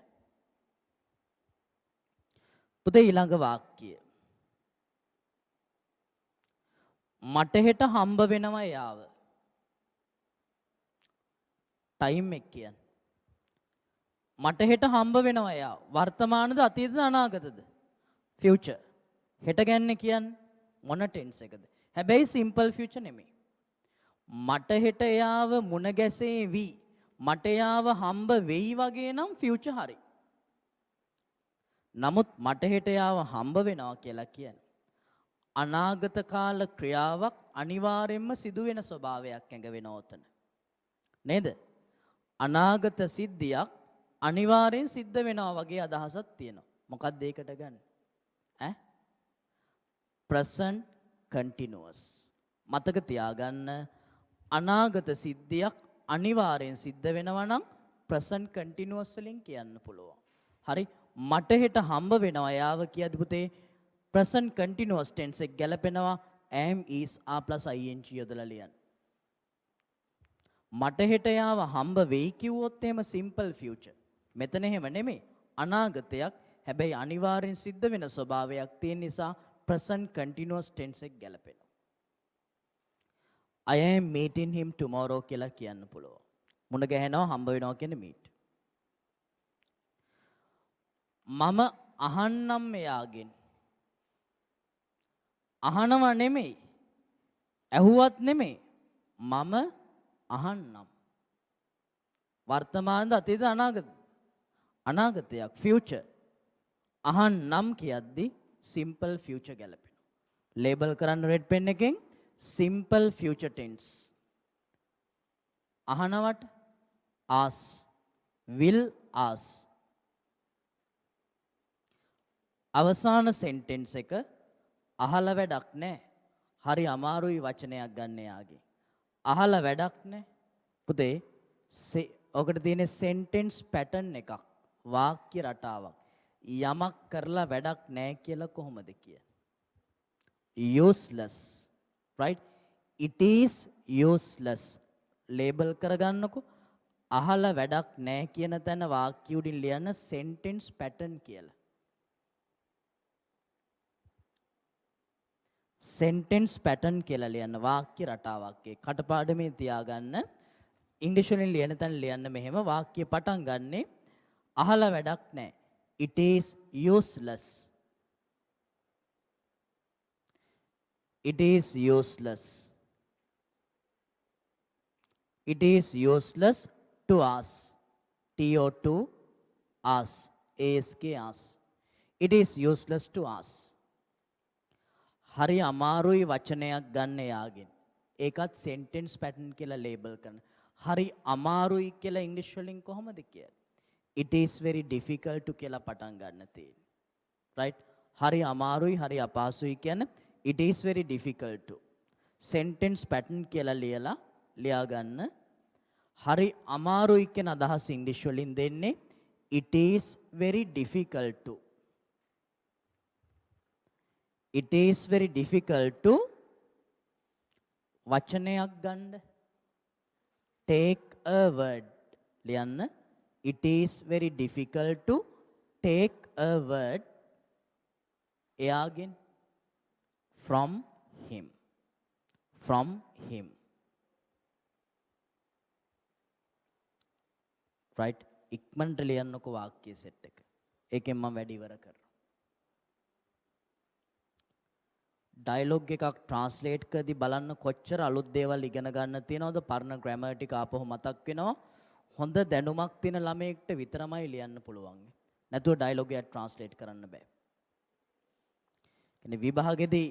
පුතේ ඊළඟ වාක්‍යය මට හෙට හම්බ වෙනවා යාව ටයිම් එක කියන්නේ මට හෙට හම්බ වෙනවා යාව වර්තමානද අතීතද අනාගතද future හෙට ගැන කියන්නේ මොන ටෙන්ස් එකද හැබැයි simple future නෙමෙයි මට හෙට යාව මුණ ගැසේවි මට යාව හම්බ වෙයි වගේ නම් future හරි නමුත් මට හෙට යාව හම්බ වෙනවා කියලා කියන්නේ අනාගත කාල ක්‍රියාවක් අනිවාර්යයෙන්ම සිදුවෙන ස්වභාවයක් ඇඟ වෙනවා උතන නේද අනාගත සිද්ධියක් අනිවාර්යෙන් සිද්ධ වෙනවා වගේ අදහසක් තියෙනවා මොකක්ද ඒකට ගන්න present continuous මතක තියාගන්න අනාගත සිද්ධියක් අනිවාර්යෙන් සිද්ධ වෙනවා නම් present continuous වලින් කියන්න පුළුවන් හරි මට හෙට හම්බ වෙනවා යාව කියද්දි පුතේ present continuous tense එක ගැලපෙනවා am is are + ing යොදලා ලියන්න මට හෙට යාව හම්බ වෙයි කිව්වොත් එහෙම simple future මෙතන එහෙම නෙමෙයි අනාගතයක් හැබැයි අනිවාර්යෙන් සිද්ධ වෙන ස්වභාවයක් තියෙන නිසා present continuous tense එක ගැලපෙනවා I am meeting him tomorrow කියලා කියන්න පුළුවන් මුණ ගැහෙනවා හම්බ වෙනවා කියන්නේ meet මම අහන්නම් එයාගෙන් අහනවා නෙමෙයි ඇහුවත් නෙමෙයි මම අහන්නම් වර්තමානද අතීතද අනාගතයක් future අහන්නම් කියද්දි simple future ගැලපෙනවා ලේබල් කරන්න red pen එකෙන් simple future tense අහනවට ask will ask අවසාන sentence එක අහලා වැඩක් නැහැ හරි අමාරුයි වචනයක් ගන්න යාගේ අහලා වැඩක් නැහැ. පුතේ ඔකට තියෙන sentence pattern එකක්. වාක්‍ය රටාවක්. යමක් කරලා වැඩක් නැහැ කියලා කොහොමද කියන්නේ? Useless. Right? It is useless. label කරගන්නකො. අහලා වැඩක් නැහැ කියන තැන වාක්‍ය උඩින් ලියන්න sentence pattern කියලා. sentence pattern කියලා ලියන්න වාක්‍ය රටාවක්. ඒ කටපාඩමේ තියාගන්න. ඉංග්‍රීසි වලින් ලියන තැන ලියන්න මෙහෙම වාක්‍ය පටන් ගන්නෙ අහලා වැඩක් නැහැ. It is useless. It is useless. It is useless to us. To us. Ask us. It is useless to us. හරි අමාරුයි වචනයක් ගන්න යාගෙන්. ඒකත් sentence pattern කියලා label කරන. හරි අමාරුයි කියලා ඉංග්‍රීසි වලින් කොහොමද කියන්නේ? It is very difficult කියලා පටන් ගන්න තියෙන්නේ. right? හරි අමාරුයි හරි අපහසුයි කියන්නේ it is very difficult to. sentence pattern කියලා ලියා ගන්න. හරි අමාරුයි කියන අදහස ඉංග්‍රීසි වලින් දෙන්නේ it is very difficult to. It is very difficult to වචනයක් ගන්න. take a word ලියන්න. It is very difficult to take a word එයාගෙන් from him. From him. right? ඉක්මනට ලියන්නකො වාක්‍ය සෙට් එක. ඒකෙන් මම වැඩි ඉවර කරනවා. ඩයලොග් එකක් ට්‍රාන්ස්ලේට් කරද්දී බලන්න කොච්චර අලුත් දේවල් ඉගෙන ගන්න තියෙනවද? පරණ ග්‍රැමර් ටික ආපහු මතක් වෙනවා. හොඳ දැනුමක් තියෙන ළමයෙක්ට විතරමයි ලියන්න පුළුවන්. නැතුව ඩයලොග් එක ට්‍රාන්ස්ලේට් කරන්න බෑ. කියන්නේ විභාගෙදී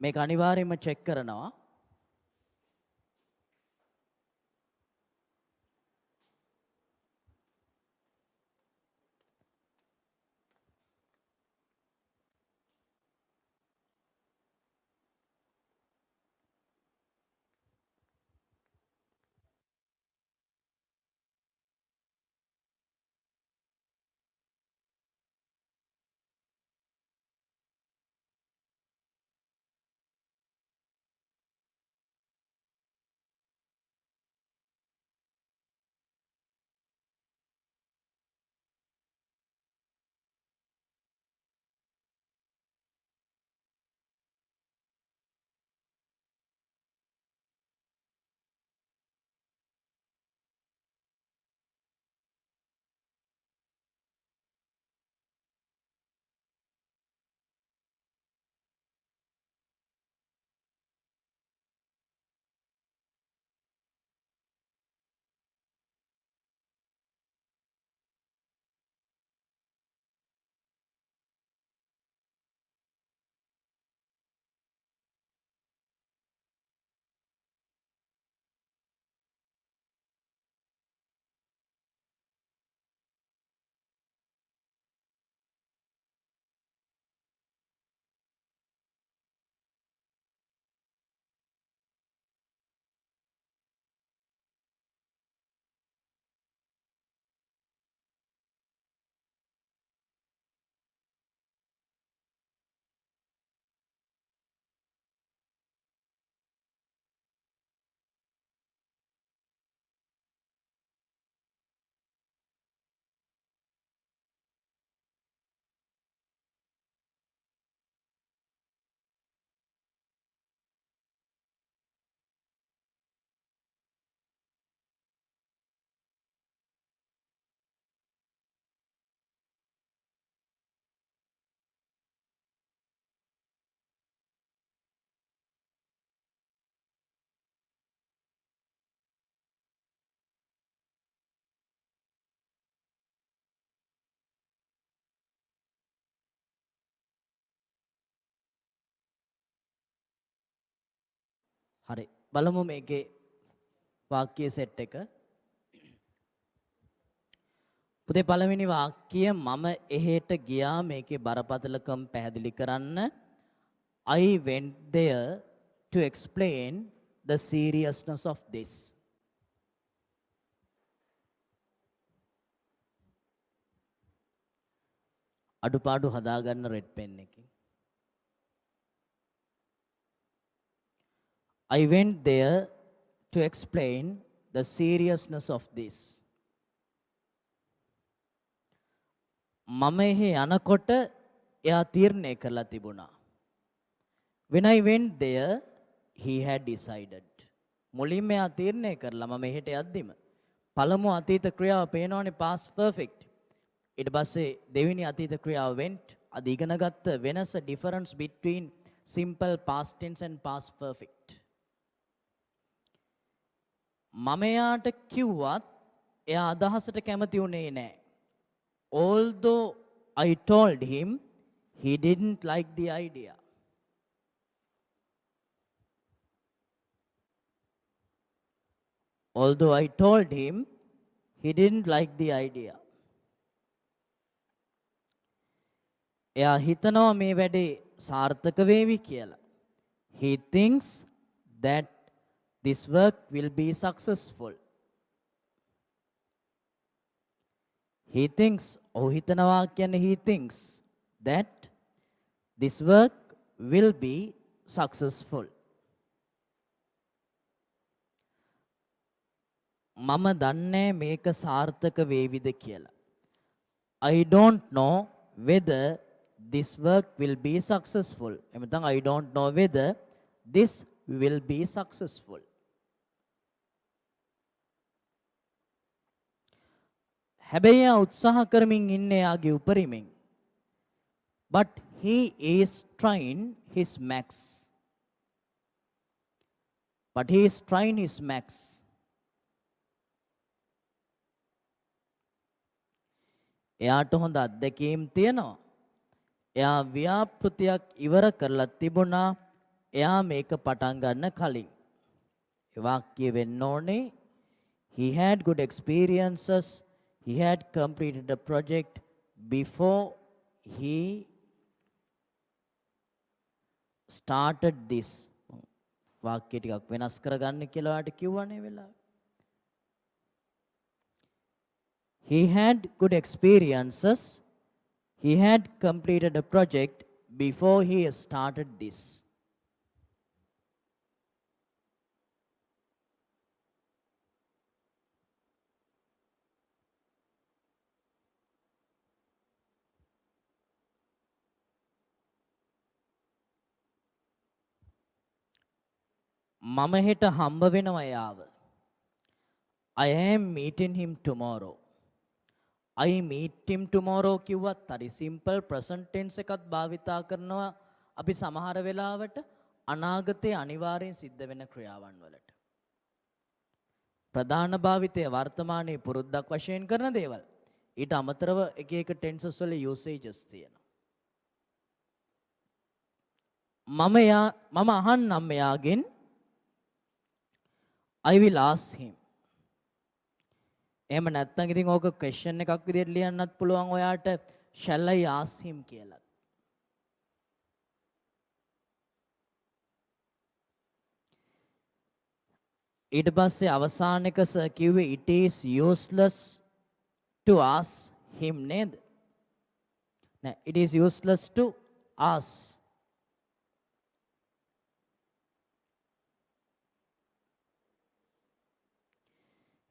මේක අනිවාර්යයෙන්ම චෙක් කරනවා. හරි. බලමු මේකේ වාක්‍ය සෙට් එක. පුතේ පළවෙනි වාක්‍යය මම එහෙට ගියා මේකේ බරපතලකම් පැහැදිලි කරන්න. I went there to explain the seriousness of this. අඩුපාඩු හදාගන්න රෙඩ් පෙන් එකකින්. I went there to explain the seriousness of this. මම එහි යනකොට එයා තීරණය කරලා තිබුණා. When I went there, he had decided. මුලින්ම එයා තීරණය කරලා මම මෙහෙට යද්දිම පළමු අතීත ක්‍රියාව පේනවනේ past perfect. ඊට පස්සේ දෙවෙනි අතීත ක්‍රියාව went. අද ඉගෙන ගත්ත වෙනස difference between simple past tense and past perfect. මම එයාට කිව්වත් එයා අදහසට කැමති වුණේ නැහැ. Although I told him, he didn't like the idea. Although I told him, he didn't like the idea. එයා හිතනවා මේ වැඩේ සාර්ථක වේවි කියලා. He thinks that this work will be successful. He thinks, ඔහු හිතනවා කියන්නේ he thinks that this work will be successful. මම දන්නේ මේක සාර්ථක වේවිද කියලා. I don't know whether this work will be successful. එමෙතන I don't know whether this will be successful. හැබැයි එයා උත්සාහ කරමින් ඉන්නේ යාගේ උපරිමෙන්. But he is trying his max. But he is trying his max. එයාට හොඳ අත්දැකීම් තියෙනවා. එයා ව්‍යාපෘතියක් ඉවර කරලා තිබුණා. එයා මේක පටන් ගන්න කලින්. ඒ වාක්‍ය වෙන්න ඕනේ he had good experiences. He had completed the project before he started this. වාක්‍ය ටිකක් වෙනස් කරගන්න කියලා ඔයාලට කිව්වනේ වෙලාව. He had good experiences. He had completed a project before he started this. මම හෙට හම්බ වෙනවා යාව. I am meeting him tomorrow. I meet him tomorrow කිව්වත් හරි simple present tense එකත් භාවිතා කරනවා අපි සමහර වෙලාවට අනාගතයේ අනිවාර්යෙන් සිද්ධ වෙන ක්‍රියාවන් වලට. ප්‍රධාන භාවිතය වර්තමානයේ පුරුද්දක් වශයෙන් කරන දේවල්. ඊට අමතරව එක එක tenses වල usages තියෙනවා. මම අහන්නම් එයාගෙන් I will ask him. එහෙම නැත්නම් ඉතින් ඕක question එකක් විදිහට ලියන්නත් පුළුවන් ඔයාට shall I ask him කියලා. ඊට පස්සේ අවසාන එක සර් කිව්වේ it is useless to ask him නේද? නෑ it is useless to ask.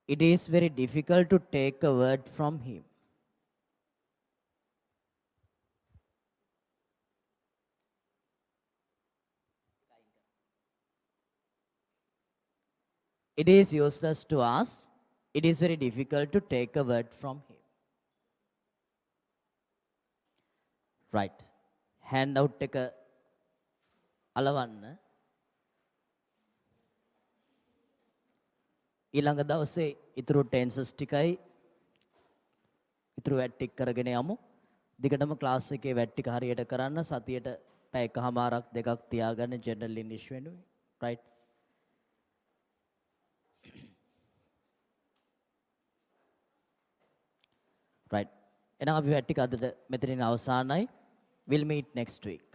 It is very difficult to take a word from him. It is useless to ask. It is very difficult to take a word from him. Right. Handout එක අලවන්න. ඊළඟ දවසේ ඉතුරු ටෙන්සස් ටිකයි ඉතුරු වැට් ටික කරගෙන යමු. දිගටම ක්ලාස් එකේ වැට් ටික හරියට කරන්න සතියට පැය එකමාරක් දෙකක් තියාගන්න ජෙනරල් ඉංග්‍රීසි වෙනුවෙන්. right. right. එහෙනම් අපි වැට් ටික අදට මෙතනින් අවසానයි. We'll meet next week.